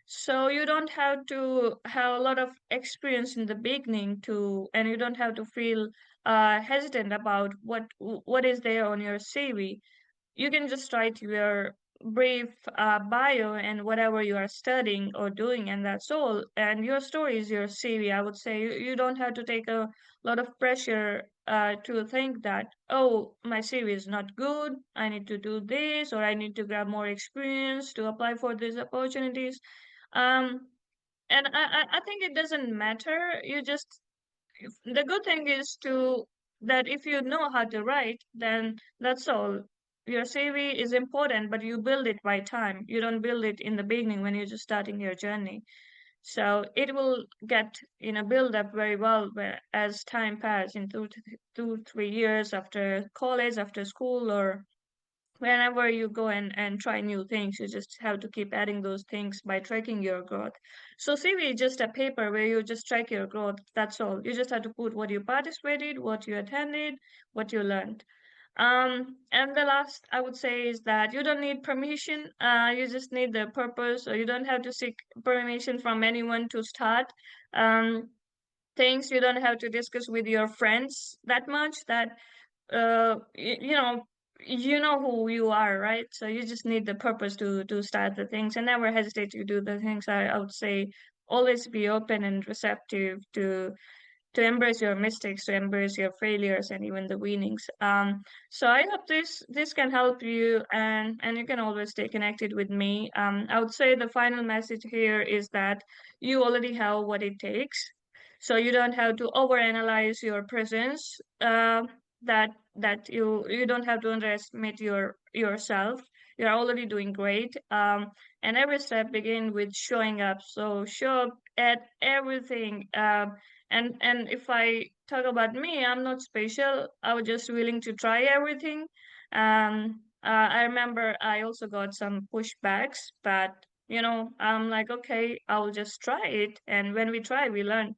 So you don't have to have a lot of experience in the beginning to, and you don't have to feel hesitant about what is there on your CV. You can just write your brief bio and whatever you are studying or doing, and that's all. And your story is your CV. I would say you don't have to take a lot of pressure to think that, oh, my CV is not good, I need to do this, or I need to grab more experience to apply for these opportunities. Um, and I think it doesn't matter. You just, the good thing is to that if you know how to write, then that's all. Your CV is important, but you build it by time. You don't build it in the beginning when you're just starting your journey. So it will get, build up very well as time passes in 2, 3 years after college, after school, or whenever you go and try new things. You just have to keep adding those things by tracking your growth. So CV is just a paper where you just track your growth. That's all. You just have to put what you participated, what you attended, what you learned. And the last I would say is that you don't need permission. You just need the purpose, or you don't have to seek permission from anyone to start. Things you don't have to discuss with your friends that much. That you know who you are, right? So you just need the purpose to start the things, and never hesitate to do the things. I would say always be open and receptive to embrace your mistakes, to embrace your failures, and even the winnings. So I hope this can help you, and you can always stay connected with me. I would say the final message here is that you already have what it takes, so you don't have to overanalyze your presence. That you don't have to underestimate yourself. You're already doing great. And every step begin with showing up. So show up at everything. And if I talk about me, I'm not special. I was just willing to try everything. I remember I also got some pushbacks, but I'm like, okay, I'll just try it. And when we try, we learn.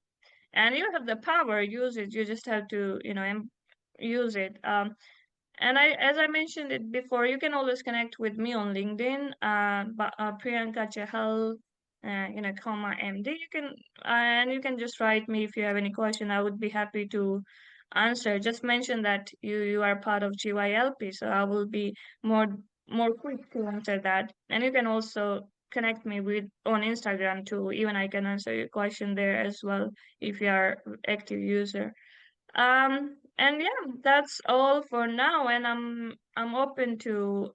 And you have the power, use it. You just have to, use it. And as I mentioned it before, you can always connect with me on LinkedIn, Priyanka Chahal, comma MD. And you can just write me if you have any question. I would be happy to answer. Just mention that you are part of GYLP, so I will be more more quick to answer that. And you can also connect me with on Instagram too. Even I can answer your question there as well if you are active user. And yeah, that's all for now, and I'm open to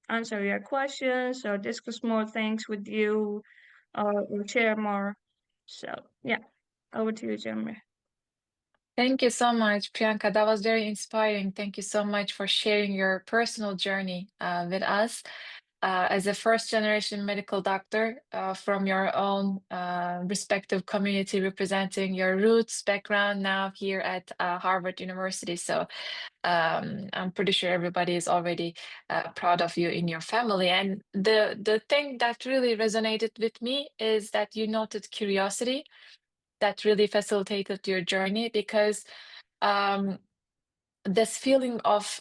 answer your questions or discuss more things with you or share more. So yeah, over to you, Jeremy. Thank you so much, Priyanka. That was very inspiring. Thank you so much for sharing your personal journey with us. As a first generation medical doctor from your own respective community, representing your roots, background now here at Harvard University. So I'm pretty sure everybody is already proud of you in your family. And the thing that really resonated with me is that you noted curiosity that really facilitated your journey, because um, this feeling of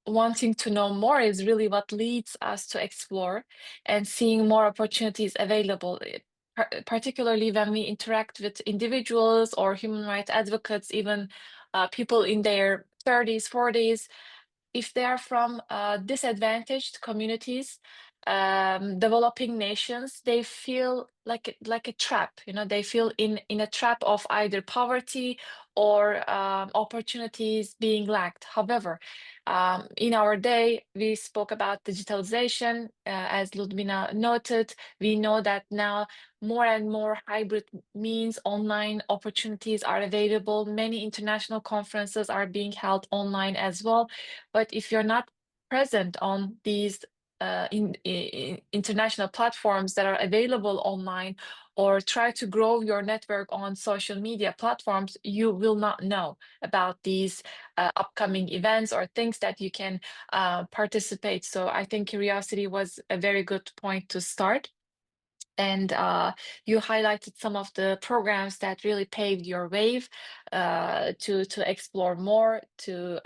wanting to know more is really what leads us to explore and seeing more opportunities available, particularly when we interact with individuals or human rights advocates, even people in their 30s, 40s. If they are from disadvantaged communities, developing nations, they feel like a trap. You know, they feel in a trap of either poverty or opportunities being lacked. However, in our day, we spoke about digitalization, as Ludmila noted. We know that now more and more hybrid means online opportunities are available. Many international conferences are being held online as well. But if you're not present on these international platforms that are available online, or try to grow your network on social media platforms, you will not know about these upcoming events or things that you can participate. So I think curiosity was a very good point to start. And you highlighted some of the programs that really paved your way to explore more, to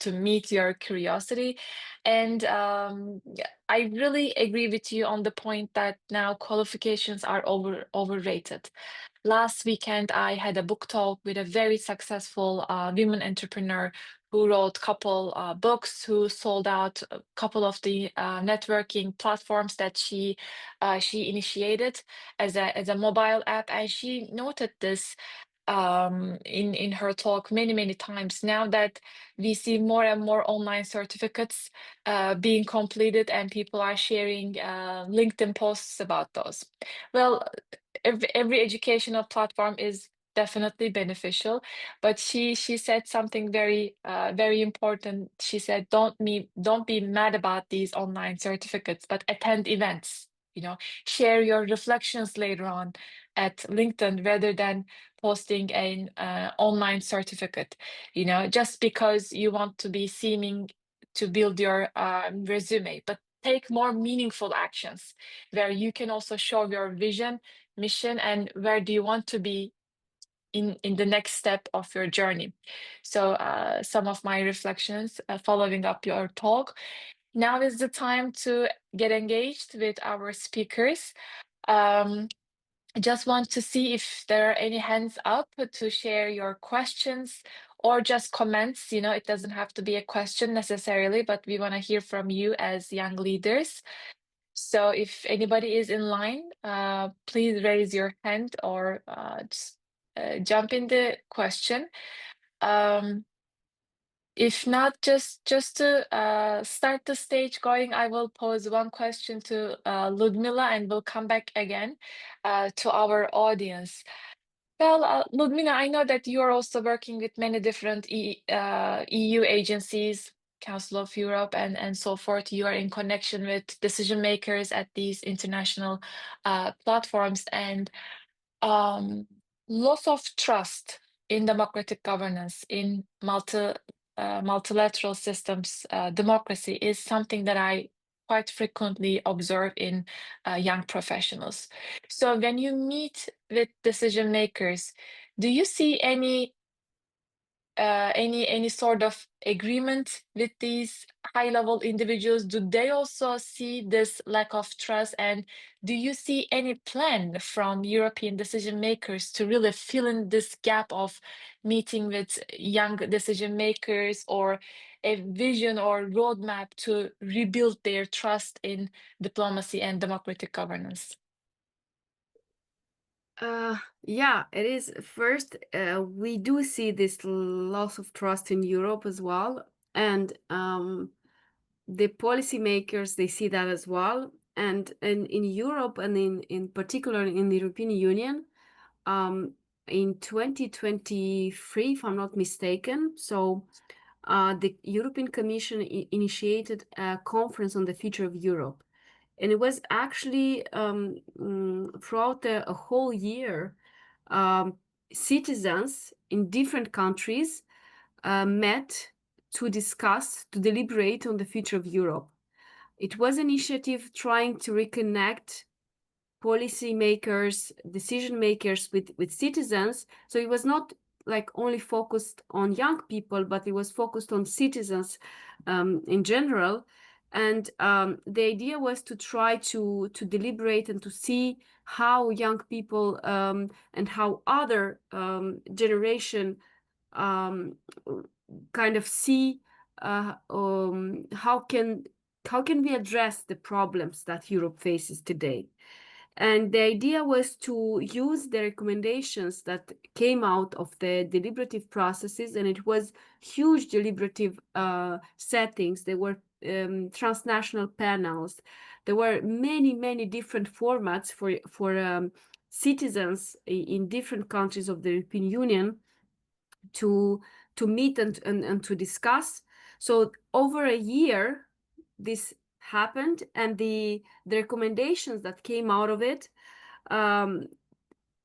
meet your curiosity. And I really agree with you on the point that now qualifications are overrated. Last weekend, I had a book talk with a very successful women entrepreneur who wrote a couple books, who sold out a couple of the networking platforms that she initiated as a mobile app, and she noted this in her talk many times now, that we see more and more online certificates being completed, and people are sharing LinkedIn posts about those. Well, every educational platform is definitely beneficial, but she said something very important. She said, don't be mad about these online certificates, but attend events. You know, share your reflections later on at LinkedIn rather than posting an online certificate. You know, just because you want to be seeming to build your resume, but take more meaningful actions where you can also show your vision, mission, and where do you want to be in the next step of your journey. So some of my reflections following up your talk. Now is the time to get engaged with our speakers. I just want to see if there are any hands up to share your questions or just comments. You know, it doesn't have to be a question necessarily, but we want to hear from you as young leaders. So if anybody is in line, please raise your hand or just jump in the question. Um, if not, just to start the stage going, I will pose one question to Ludmila, and we'll come back again to our audience. Well, Ludmila, I know that you are also working with many different EU agencies, Council of Europe, and so forth. You are in connection with decision makers at these international platforms, and um, loss of trust in democratic governance, in multilateral systems, democracy is something that I quite frequently observe in young professionals. So when you meet with decision makers, do you see any sort of agreement with these high level individuals? Do they also see this lack of trust? And do you see any plan from European decision makers to really fill in this gap of meeting with young decision makers, or a vision or roadmap to rebuild their trust in diplomacy and democratic governance? Yeah, it is. First, we do see this loss of trust in Europe as well. And the policymakers, they see that as well. And in Europe, and in particular in the European Union, in 2023, if I'm not mistaken, so the European Commission initiated a conference on the future of Europe. And it was actually throughout a whole year, citizens in different countries met to discuss, to deliberate on the future of Europe. It was an initiative trying to reconnect policymakers, decision makers with citizens. So it was not like only focused on young people, but it was focused on citizens in general. And the idea was to try to deliberate and to see how young people and how other generation kind of see how can we address the problems that Europe faces today. And the idea was to use the recommendations that came out of the deliberative processes, and it was huge deliberative settings. There were transnational panels. There were many different formats for citizens in different countries of the European Union to meet and to discuss. So over a year, this happened, and the recommendations that came out of it,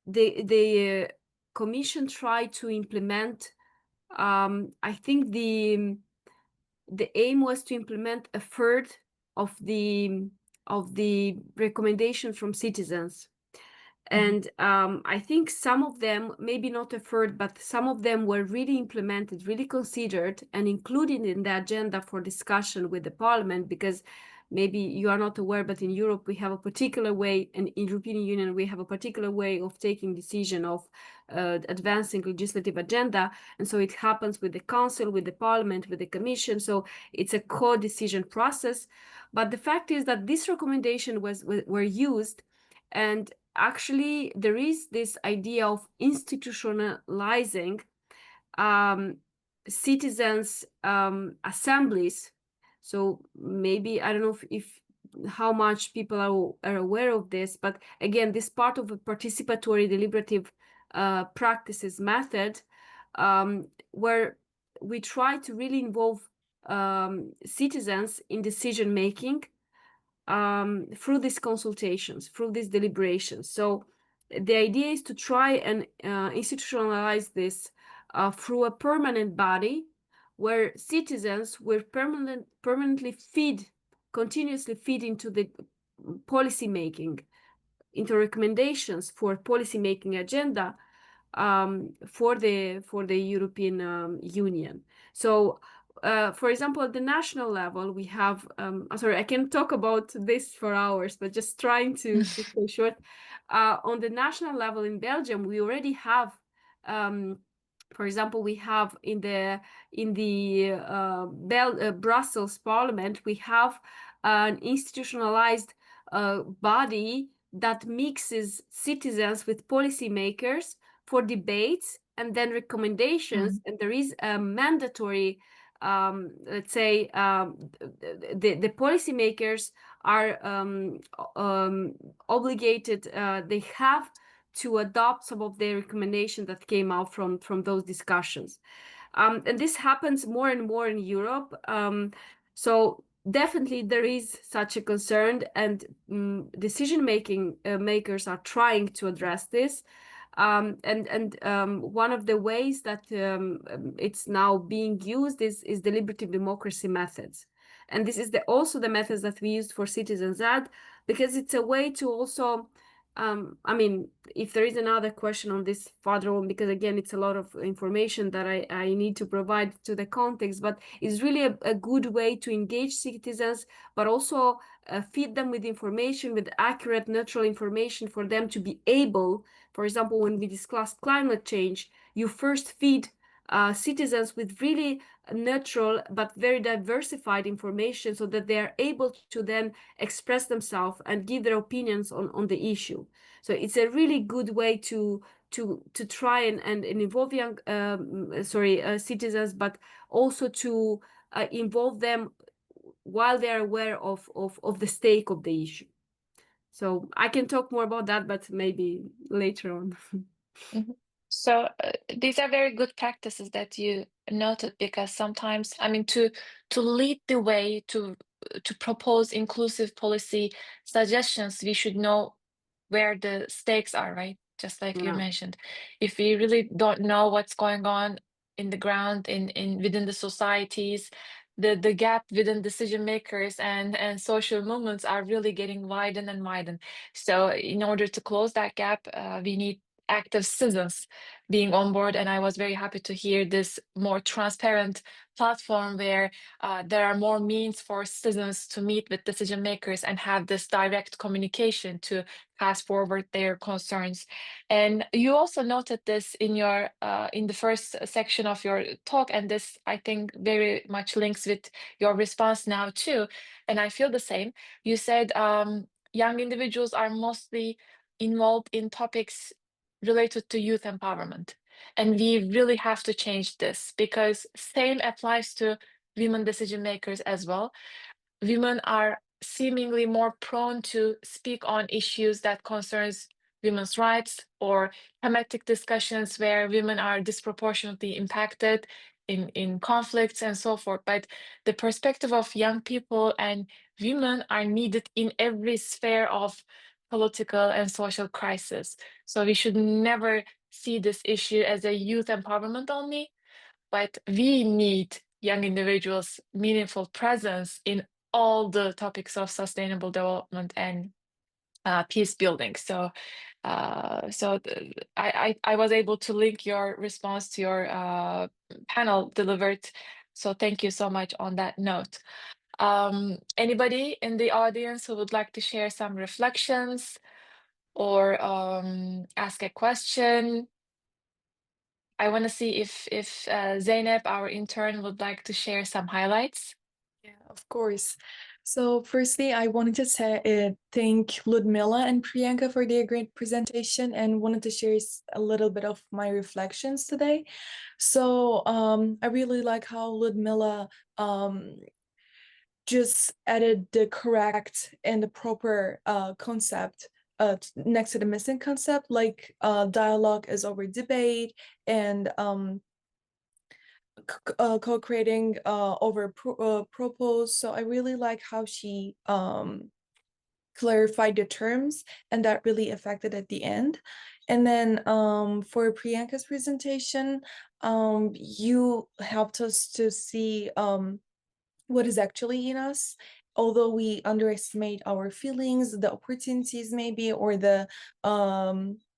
the Commission tried to implement. I think the aim was to implement a third of the recommendations from citizens. And I think some of them, maybe not a third, but some of them were really implemented, really considered, and included in the agenda for discussion with the Parliament, because maybe you are not aware, but in Europe we have a particular way, and in European Union we have a particular way of taking decision of advancing legislative agenda. And so it happens with the Council, with the Parliament, with the Commission. So it's a co-decision process. But the fact is that this recommendation were used, and actually there is this idea of institutionalizing citizens assemblies. So maybe, I don't know if how much people are aware of this, but again, this part of a participatory deliberative practices method, where we try to really involve citizens in decision making through these consultations, through these deliberations. So the idea is to try and institutionalize this through a permanent body where citizens will permanently continuously feed into the policy making, into recommendations for policy making agenda for the European Union. So for example, at the national level, we have, sorry, I can talk about this for hours, but just trying to stay short. On the national level in Belgium, we already have, for example, we have in the Brussels Parliament, we have an institutionalized body that mixes citizens with policymakers for debates and then recommendations. And there is a mandatory, let's say, the policymakers are obligated, they have to adopt some of the recommendations that came out from those discussions. And this happens more and more in Europe. So definitely there is such a concern, and decision-making makers are trying to address this. And one of the ways that it's now being used is deliberative democracy methods. And this is also the methods that we used for Citizens Ad, because it's a way to also, I mean, if there is another question on this further on, because again, it's a lot of information that I need to provide to the context, but it's really a good way to engage citizens, but also feed them with information, with accurate, neutral information for them to be able, for example, when we discuss climate change, you first feed citizens with really neutral but very diversified information so that they are able to then express themselves and give their opinions on the issue. So it's a really good way to try and involve young citizens, but also to involve them while they're aware of the stake of the issue. So I can talk more about that, but maybe later on. Mhm. So these are very good practices that you noted, because sometimes, I mean, to lead the way to propose inclusive policy suggestions, we should know where the stakes are, right? Just like you Yeah. mentioned. If we really don't know what's going on in the ground, in within the societies, the gap within decision makers and social movements are really getting widened and widened. So in order to close that gap, we need active citizens being on board. And I was very happy to hear this more transparent platform where there are more means for citizens to meet with decision makers and have this direct communication to pass forward their concerns. And you also noted this in your in the first section of your talk, and this I think very much links with your response now too. And I feel the same. You said young individuals are mostly involved in topics related to youth empowerment. And we really have to change this, because same applies to women decision makers as well. Women are seemingly more prone to speak on issues that concerns women's rights, or thematic discussions where women are disproportionately impacted in conflicts and so forth. But the perspective of young people and women are needed in every sphere of political and social crisis. So we should never see this issue as a youth empowerment only, but we need young individuals' meaningful presence in all the topics of sustainable development and peace building. So, I was able to link your response to your panel delivered. So thank you so much on that note. Anybody in the audience who would like to share some reflections or ask a question? I want to see if Zainab, our intern, would like to share some highlights. Yeah, of course. So firstly, I wanted to thank Ludmila and Priyanka for their great presentation, and wanted to share a little bit of my reflections today. So I really like how Ludmila just added the correct and the proper concept next to the missing concept, like dialogue is over debate, and co-creating over propose. So I really like how she clarified the terms, and that really affected at the end. And then for Priyanka's presentation, you helped us to see what is actually in us, although we underestimate our feelings, the opportunities maybe, or the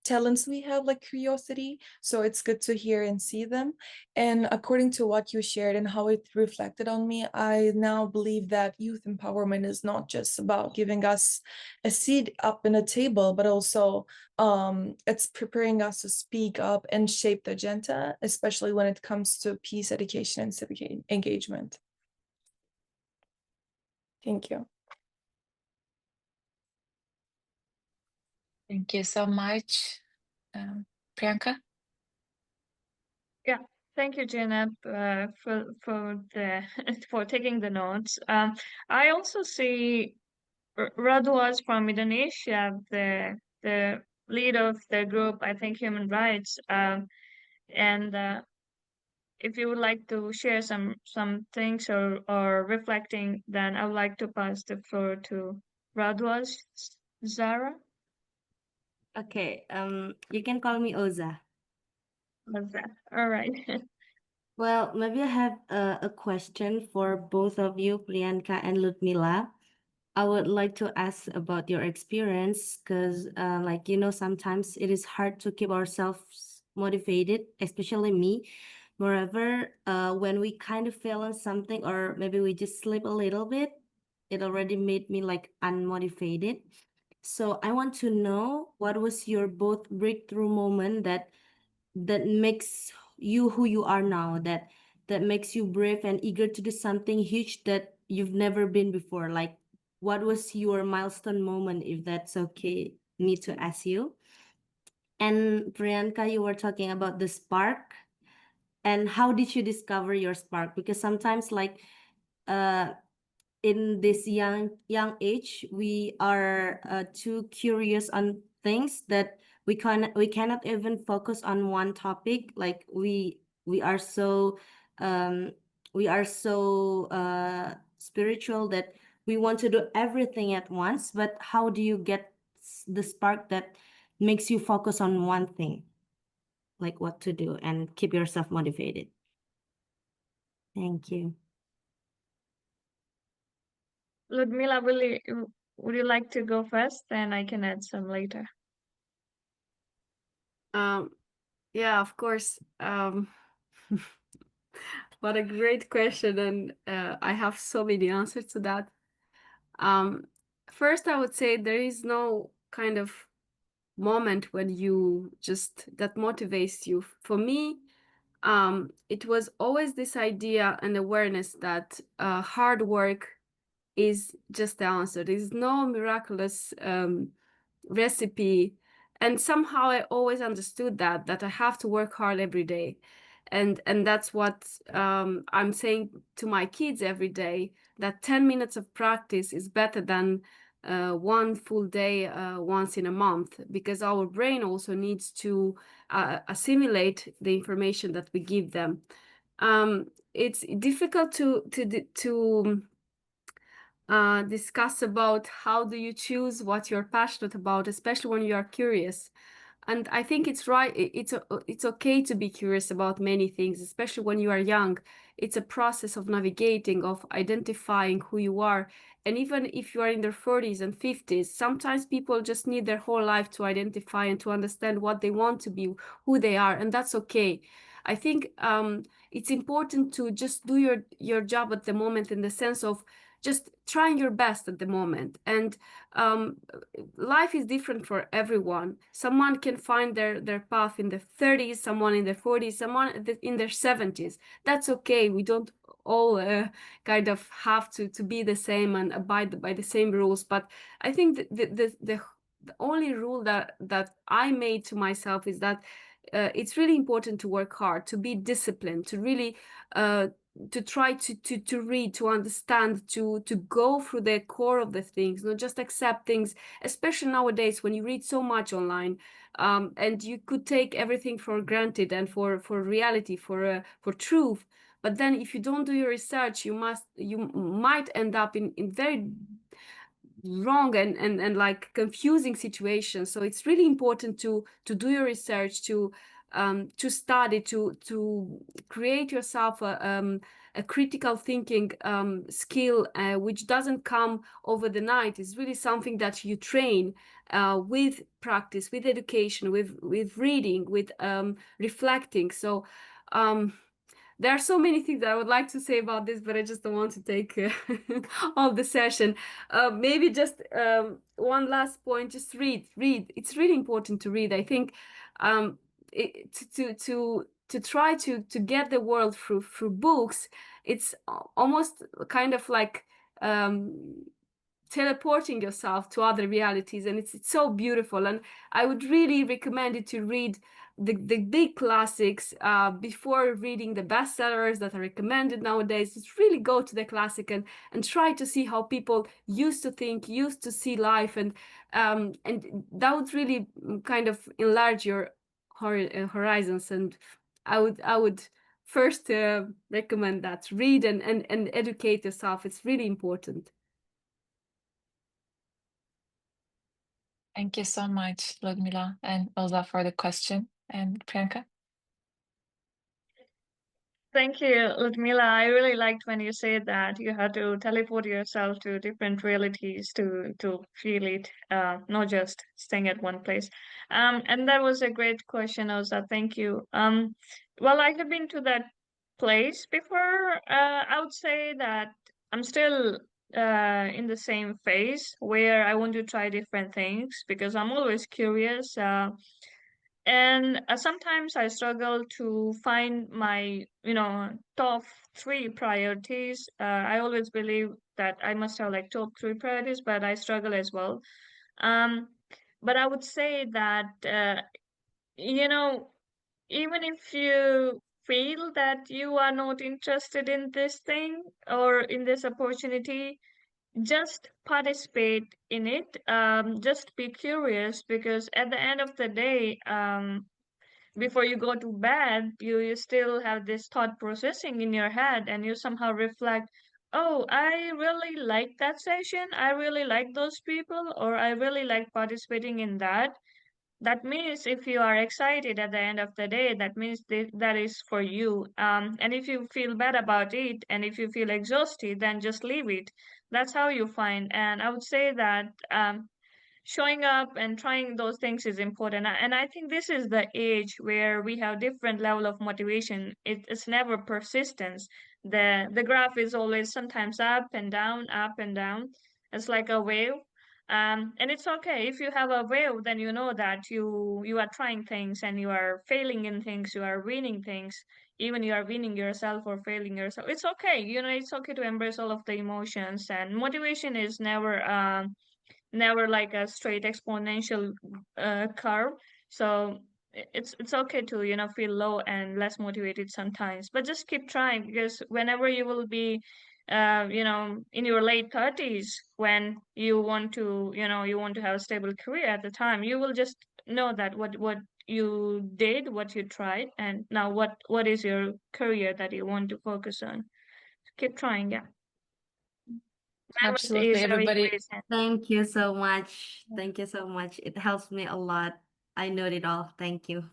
talents we have, like curiosity. So it's good to hear and see them. And according to what you shared and how it reflected on me, I now believe that youth empowerment is not just about giving us a seat up in a table, but also it's preparing us to speak up and shape the agenda, especially when it comes to peace, education, and civic engagement. Thank you. Thank you so much, Priyanka. Yeah, thank you, Jainab, for the for taking the notes. I also see Radwas from Indonesia, the lead of the group, I think, Human Rights. And if you would like to share some things or reflecting, then I would like to pass the floor to Radwas. Zara. Okay, you can call me Oza. All right. Well, maybe I have a question for both of you, Priyanka and Ludmila. I would like to ask about your experience because, like, sometimes it is hard to keep ourselves motivated, especially me. Moreover, when we kind of fail on something, or maybe we just slip a little bit, it already made me like unmotivated. So I want to know what was your both breakthrough moment that makes you who you are now, that makes you brave and eager to do something huge that you've never been before. Like, what was your milestone moment, if that's okay me to ask you? And Priyanka, you were talking about the spark, and how did you discover your spark? Because sometimes, like, in this young age, we are too curious on things that we cannot even focus on one topic. Like we are so um spiritual that we want to do everything at once. But how do you get the spark that makes you focus on one thing, like what to do, and keep yourself motivated? Thank you. Ludmila, would you like to go first? Then I can add some later. Yeah, of course. What a great question, and I have so many answers to that. First, I would say there is no kind of moment when you just that motivates you. For me, it was always this idea and awareness that hard work is just the answer. There's no miraculous recipe. And somehow I always understood that I have to work hard every day. And that's what I'm saying to my kids every day, that 10 minutes of practice is better than one full day once in a month, because our brain also needs to assimilate the information that we give them. It's difficult to discuss about how do you choose what you're passionate about, especially when you are curious. And I think it's right. It's okay to be curious about many things, especially when you are young. It's a process of navigating, of identifying who you are. And even if you are in their 40s and 50s, sometimes people just need their whole life to identify and to understand what they want to be, who they are, and that's okay. I think it's important to just do your job at the moment, in the sense of just trying your best at the moment. And life is different for everyone. Someone can find their path in their 30s, someone in their 40s, someone in their 70s. That's okay. We don't all kind of have to be the same and abide by the same rules. But I think the only rule that I made to myself is that it's really important to work hard, to be disciplined, to really to try to read, to understand, to go through the core of the things, not just accept things, especially nowadays when you read so much online, and you could take everything for granted and for reality, for truth. But then if you don't do your research, you might end up in very wrong and like confusing situations. So it's really important to do your research, to study, to create yourself a critical thinking skill, which doesn't come over the night. It's really something that you train with practice, with education, with reading, with reflecting. So there are so many things that I would like to say about this, but I just don't want to take all the session. Maybe just one last point: just read. It's really important to read. I think to try to get the world through books, it's almost kind of like teleporting yourself to other realities, and it's so beautiful. And I would really recommend you to read the big classics before reading the bestsellers that are recommended nowadays. Just really go to the classic and try to see how people used to think, used to see life, and that would really kind of enlarge your horizons. And I would first recommend that read and educate yourself. It's really important. Thank you so much, Ludmila and Ilza, for the question. And Priyanka? Thank you, Ludmila. I really liked when you said that you had to teleport yourself to different realities to feel it, not just staying at one place. And that was a great question, Oza. Thank you. Well, I have been to that place before. I would say that I'm still in the same phase where I want to try different things because I'm always curious. And sometimes I struggle to find my, top three priorities. I always believe that I must have like top three priorities, but I struggle as well. Um, but I would say that, you know, even if you feel that you are not interested in this thing or in this opportunity, just participate in it. Just be curious, because at the end of the day, before you go to bed, you still have this thought processing in your head, and you somehow reflect, oh, I really like that session, I really like those people, or I really like participating in that. That means if you are excited at the end of the day, that means that is for you. And if you feel bad about it, and if you feel exhausted, then just leave it. That's how you find. And I would say that showing up and trying those things is important. And I think this is the age where we have different level of motivation. It's never persistence. The graph is always sometimes up and down, up and down. It's like a wave. And it's okay if you have a wave, then you know that you are trying things, and you are failing in things, you are winning things. Even you are winning yourself or failing yourself, it's okay. It's okay to embrace all of the emotions. And motivation is never like a straight exponential curve. So it's okay to feel low and less motivated sometimes, but just keep trying, because whenever you will be in your late 30s, when you want to have a stable career, at the time you will just know that what you did, what you tried, and now what is your career that you want to focus on. Keep trying, yeah. Mehmet Absolutely. is having Everybody, raised hand. Thank you so much. Thank you so much. It helps me a lot. I know it all. Thank you.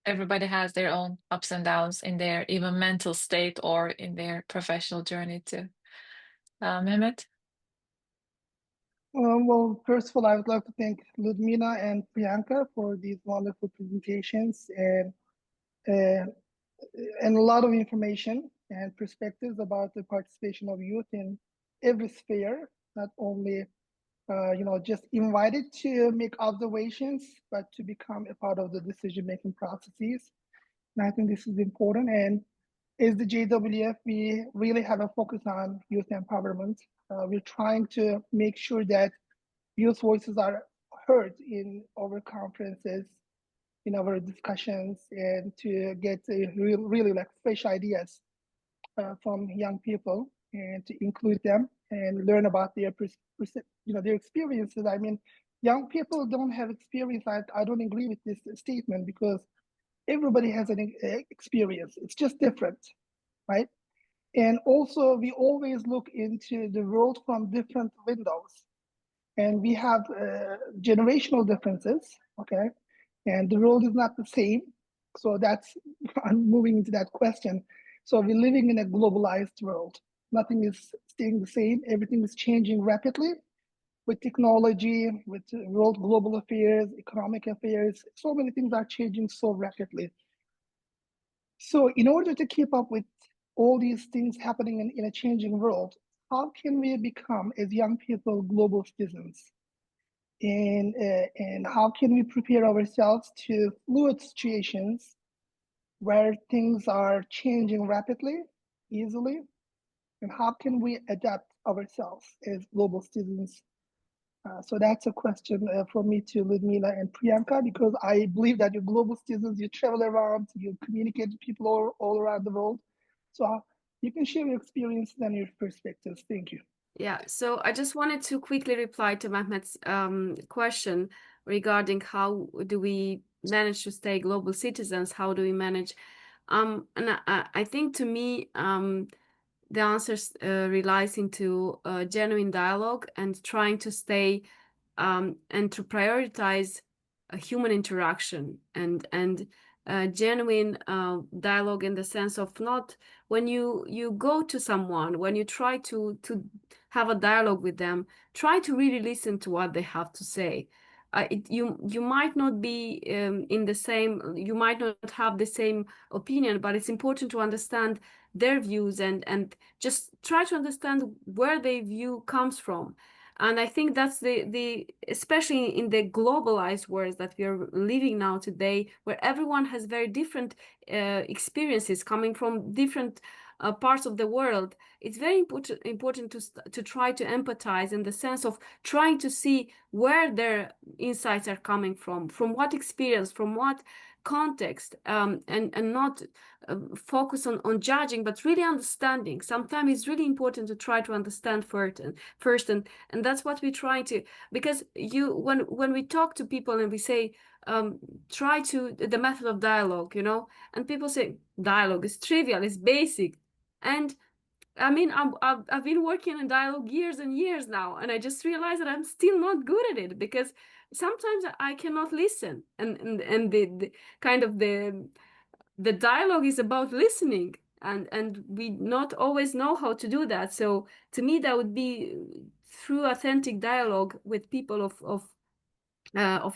everybody has their own ups and downs in their even mental state or in their professional journey too. Mehmet? Well, first of all, I would like to thank Ludmila and Priyanka for these wonderful presentations uh, and a lot of information and perspectives about the participation of youth in every sphere, not only just invited to make observations, but to become a part of the decision-making processes. And I think this is important. And as the JWF, we really have a focus on youth empowerment. We're trying to make sure that youth voices are heard in our conferences, in our discussions, and to get really like fresh ideas from young people and to include them and learn about their their experiences. I mean, young people don't have experience. I don't agree with this statement, because everybody has an experience. It's just different, right? And also, we always look into the world from different windows, and we have generational differences, okay? And the world is not the same. So that's, I'm moving into that question. So we're living in a globalized world. Nothing is staying the same. Everything is changing rapidly with technology, with world global affairs, economic affairs. So many things are changing so rapidly. So in order to keep up with all these things happening in a changing world, how can we become, as young people, global citizens? And how can we prepare ourselves to fluid situations where things are changing rapidly, easily? And how can we adapt ourselves as global citizens? So that's a question for me to Ludmila and Priyanka, because I believe that you're global citizens, you travel around, you communicate with people all around the world. So you can share your experiences and your perspectives. Thank you. Yeah, so I just wanted to quickly reply to Mehmet's question regarding how do we manage to stay global citizens? How do we manage? And I think, to me, the answer relies into genuine dialogue and trying to stay and to prioritize a human interaction and genuine dialogue, in the sense of, not when you go to someone, when you try to have a dialogue with them, try to really listen to what they have to say. You might not be in the same, you might not have the same opinion, but it's important to understand their views and just try to understand where their view comes from. And I think that's the especially in the globalized world that we are living now today, where everyone has very different experiences coming from different parts of the world. It's very important to try to empathize, in the sense of trying to see where their insights are coming from what experience, from what context, and not focus on judging, but really understanding. Sometimes it's really important to try to understand first, and that's what we try to, because when we talk to people and we say try to the method of dialogue, you know, and people say dialogue is trivial, it's basic, and I mean, I've been working in dialogue years and years now, and I just realized that I'm still not good at it, because sometimes I cannot listen, and the kind of the dialogue is about listening, and we not always know how to do that. So to me, that would be through authentic dialogue with people of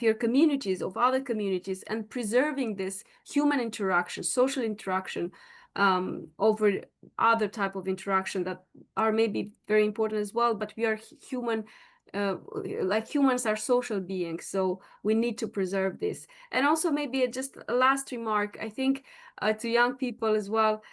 your communities, of other communities, and preserving this human interaction, social interaction, over other type of interaction that are maybe very important as well. But we are human, like humans are social beings, so we need to preserve this. And also maybe just a last remark, I think, to young people as well.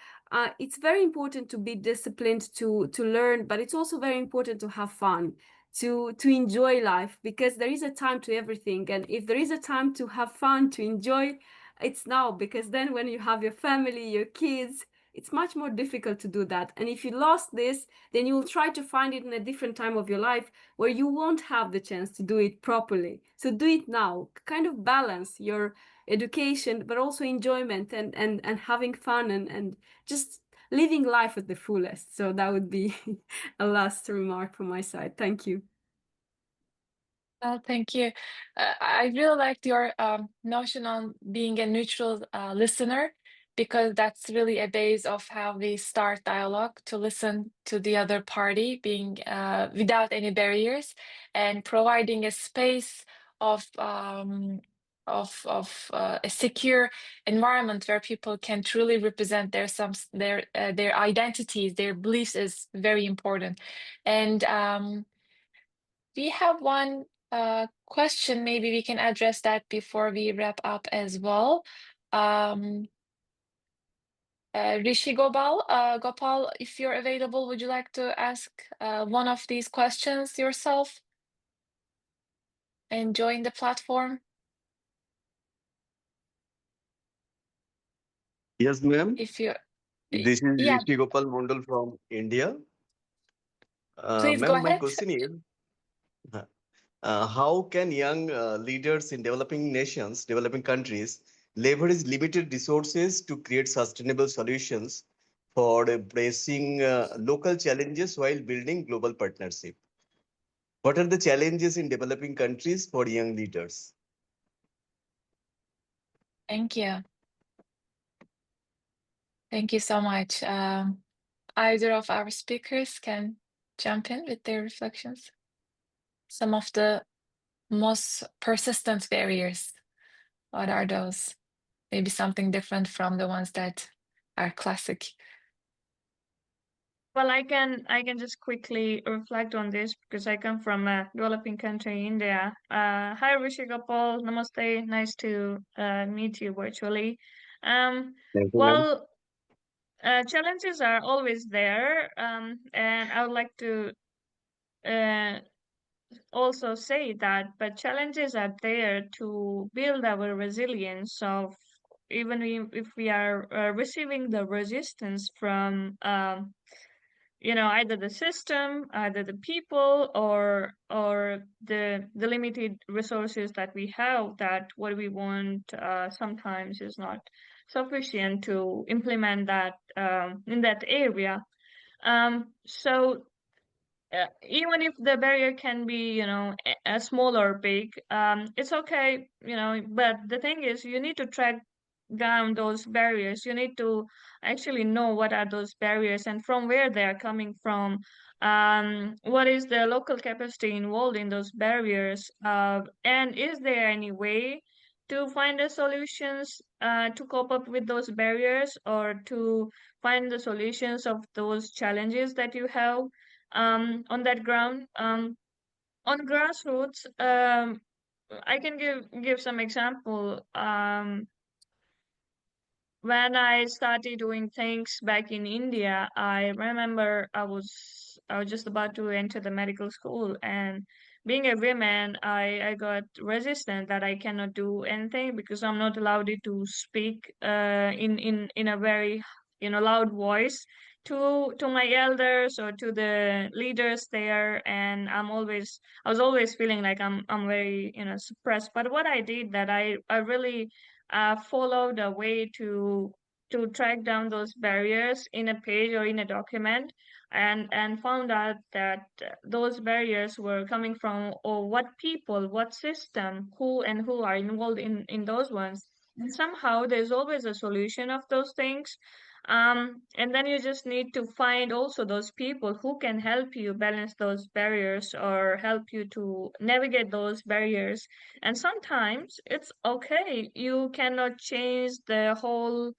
It's very important to be disciplined, to learn, but it's also very important to have fun, to enjoy life, because there is a time to everything. And if there is a time to have fun, to enjoy, it's now, because then when you have your family, your kids, it's much more difficult to do that. And if you lost this, then you will try to find it in a different time of your life where you won't have the chance to do it properly. So do it now, kind of balance your education, but also enjoyment, and having fun, and just living life at the fullest. So that would be a last remark from my side. Thank you. Thank you. I really liked your notion on being a neutral listener, because that's really a base of how we start dialogue, to listen to the other party, being without any barriers, and providing a space of a secure environment where people can truly represent their identities, their beliefs, is very important. And we have one question. Maybe we can address that before we wrap up as well. Rishi Gopal, if you're available, would you like to ask one of these questions yourself and join the platform? Yes, ma'am. If you, This is yeah, Rishi Gopal Mondal from India. please go Ma'am, my ahead. question is, how can young leaders in developing countries, leverage limited resources to create sustainable solutions for embracing local challenges while building global partnership? What are the challenges in developing countries for young leaders? Thank you. Thank you so much. Either of our speakers can jump in with their reflections. Some of the most persistent barriers, what are those? Maybe something different from the ones that are classic. Well, I can just quickly reflect on this because I come from a developing country, India. Hi, Rishi Gopal. Namaste. Nice to meet you virtually. Thank you, ma'am. Well, challenges are always there, and I would like to uh, also say that, but challenges are there to build our resilience of even if we are receiving the resistance from either the system, either the people, or the limited resources that we have, that what we want sometimes is not sufficient to implement that in that area. So even if the barrier can be, a small or big, it's okay, but the thing is, you need to track down those barriers. You need to actually know what are those barriers and from where they are coming from. What is the local capacity involved in those barriers? And is there any way to find the solutions to cope up with those barriers, or to find the solutions of those challenges that you have on that ground? On grassroots, I can give some example. When I started doing things back in India, I remember I was just about to enter the medical school, and being a woman, I got resistant that I cannot do anything because I'm not allowed to speak in a very loud voice to my elders or to the leaders there, and I was always feeling like I'm very suppressed. But what I did that I really followed a way to track down those barriers in a page or in a document, and found out that those barriers were coming from, or what people, what system, who are involved in those ones. And somehow there's always a solution of those things. And then you just need to find also those people who can help you balance those barriers or help you to navigate those barriers. And sometimes it's okay, you cannot change the whole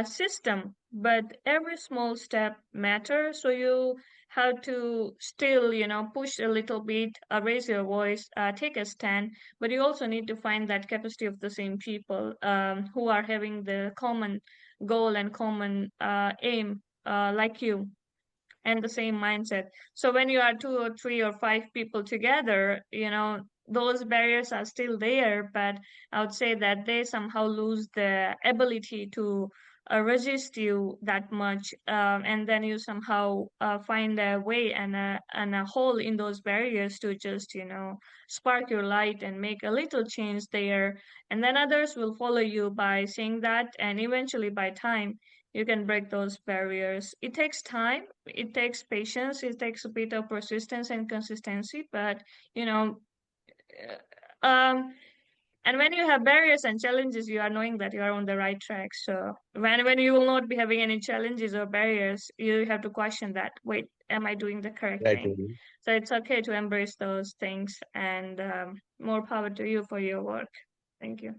system, but every small step matters. So you have to still, push a little bit, raise your voice, take a stand, but you also need to find that capacity of the same people who are having the common goal and common aim like you, and the same mindset. So when you are two or three or five people together, those barriers are still there, but I would say that they somehow lose the ability to resist you that much. And then you somehow find a way and a hole in those barriers to just, spark your light and make a little change there. And then others will follow you by saying that, and eventually by time, you can break those barriers. It takes time, it takes patience, it takes a bit of persistence and consistency, but you know, um, and when you have barriers and challenges, you are knowing that you are on the right track. So when you will not be having any challenges or barriers, you have to question that. Wait, am I doing the correct Right. thing? So it's okay to embrace those things, and more power to you for your work. Thank you.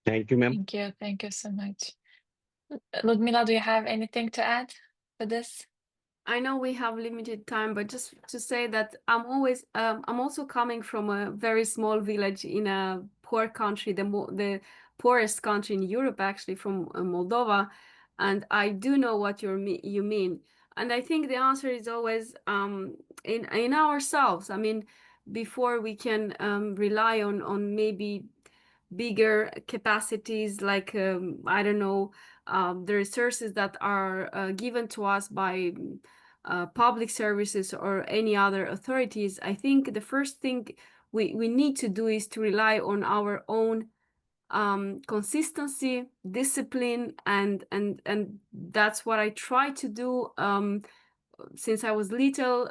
Thank you, ma'am. Thank you so much. Ludmila, do you have anything to add to this? I know we have limited time, but just to say that I'm also coming from a very small village in a poor country, the poorest country in Europe, actually, from Moldova, and I do know what you mean. And I think the answer is always in ourselves. I mean, before we can rely on maybe bigger capacities, like I don't know, the resources that are given to us by public services or any other authorities. I think the first thing we need to do is to rely on our own consistency, discipline, and that's what I try to do since I was little,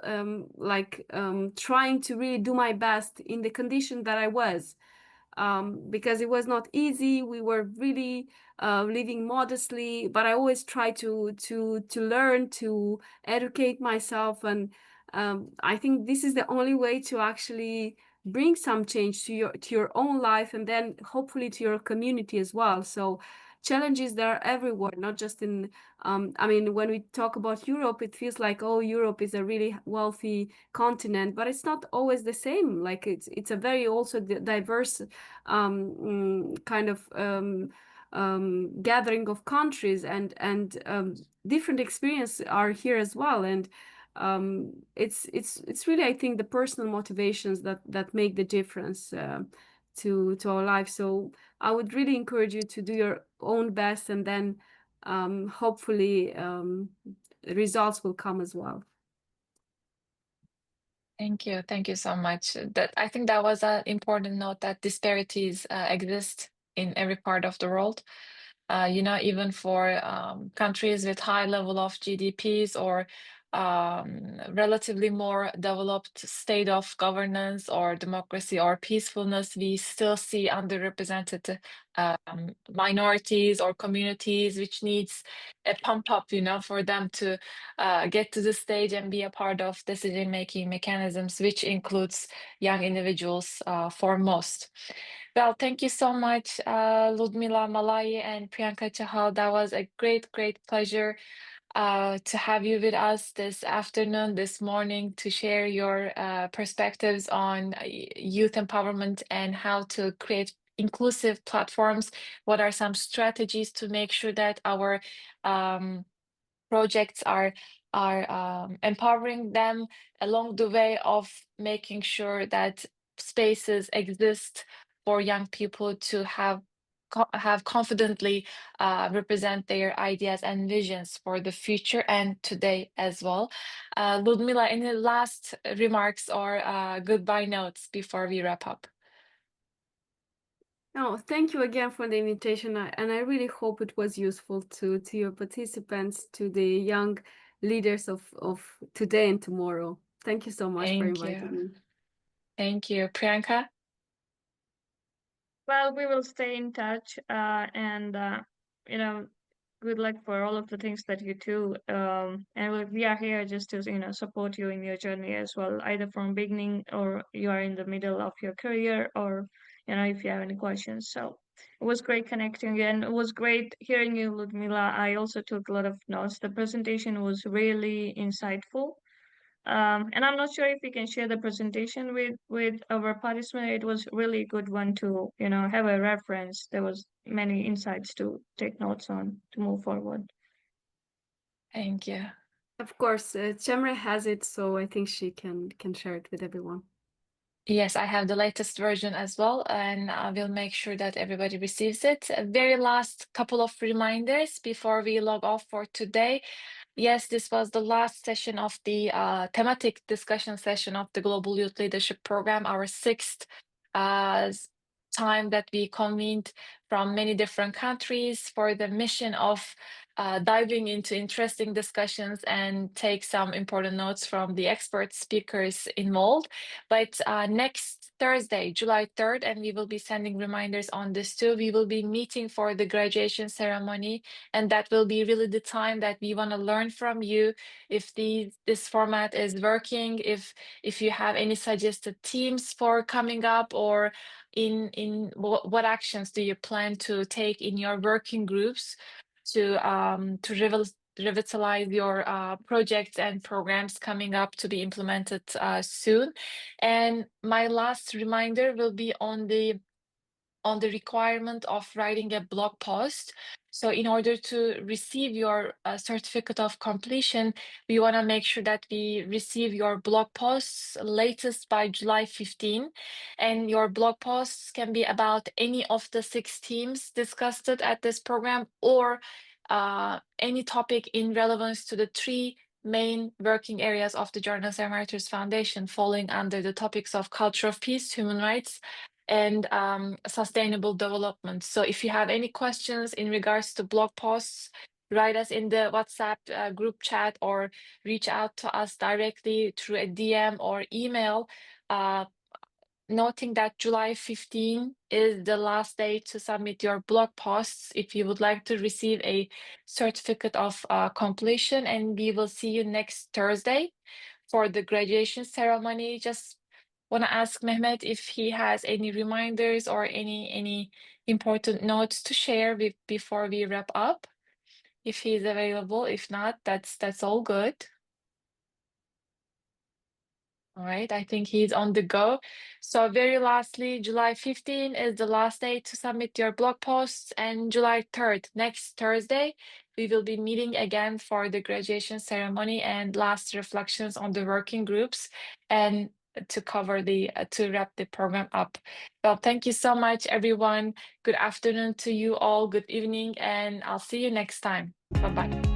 trying to really do my best in the condition that I was. Because it was not easy. We were really living modestly, but I always try to learn, to educate myself, and I think this is the only way to actually bring some change to your own life, and then hopefully to your community as well. So challenges that are everywhere, not just in I mean, when we talk about Europe, it feels like, oh, Europe is a really wealthy continent, but it's not always the same. Like it's a very also diverse kind of gathering of countries, and different experiences are here as well. And it's really, I think, the personal motivations that make the difference to our life. So I would really encourage you to do your own best, and then hopefully results will come as well. Thank you so much. That I think that was an important note, that disparities exist in every part of the world. Even for countries with high level of GDPs or relatively more developed state of governance or democracy or peacefulness, we still see underrepresented minorities or communities, which needs a pump up, for them to get to the stage and be a part of decision-making mechanisms, which includes young individuals foremost. Well, thank you so much, Ludmila, Malai, and Priyanka, Chahal. That was a great, great pleasure to have you with us this afternoon, this morning, to share your perspectives on youth empowerment and how to create inclusive platforms. What are some strategies to make sure that our projects are are empowering them along the way of making sure that spaces exist for young people to have confidently represent their ideas and visions for the future and today as well. Ludmila, any last remarks or goodbye notes before we wrap up? No, thank you again for the invitation, and I really hope it was useful to your participants, to the young leaders of today and tomorrow. Thank you so much for Thank inviting you. me. Thank you. Priyanka? Well, we will stay in touch, and good luck for all of the things that you do. And we are here just to support you in your journey as well, either from beginning or you are in the middle of your career, or if you have any questions. So it was great connecting you, and it was great hearing you, Ludmila. I also took a lot of notes. The presentation was really insightful. And I'm not sure if we can share the presentation with our participant. It was really a good one to have a reference. There was many insights to take notes on to move forward. Thank you. Of course, Cemre has it, so I think she can share it with everyone. Yes, I have the latest version as well, and I will make sure that everybody receives it. A very last couple of reminders before we log off for today. Yes, this was the last session of the thematic discussion session of the Global Youth Leadership Program, our sixth time that we convened from many different countries for the mission of diving into interesting discussions and take some important notes from the expert speakers involved. But next Thursday, July 3rd, and we will be sending reminders on this too, we will be meeting for the graduation ceremony, and that will be really the time that we want to learn from you if this format is working, if you have any suggested themes for coming up, or in what actions do you plan to take in your working groups to revitalize your projects and programs coming up to be implemented soon. And my last reminder will be on the requirement of writing a blog post. So in order to receive your certificate of completion, we want to make sure that we receive your blog posts latest by July 15. And your blog posts can be about any of the 6 themes discussed at this program, or any topic in relevance to the 3 main working areas of the Journalist Emeritus Foundation, falling under the topics of culture of peace, human rights, and sustainable development. So if you have any questions in regards to blog posts, write us in the WhatsApp group chat, or reach out to us directly through a DM or email, noting that July 15 is the last day to submit your blog posts if you would like to receive a certificate of completion. And we will see you next Thursday for the graduation ceremony. Just want to ask Mehmet if he has any reminders or any important notes to share before we wrap up, if he's available. If not, that's all good. All right, I think he's on the go. So very lastly, July 15 is the last day to submit your blog posts, and July 3rd, next Thursday, we will be meeting again for the graduation ceremony and last reflections on the working groups, and to cover to wrap the program up. Well, thank you so much, everyone. Good afternoon to you all. Good evening, and I'll see you next time. Bye-bye.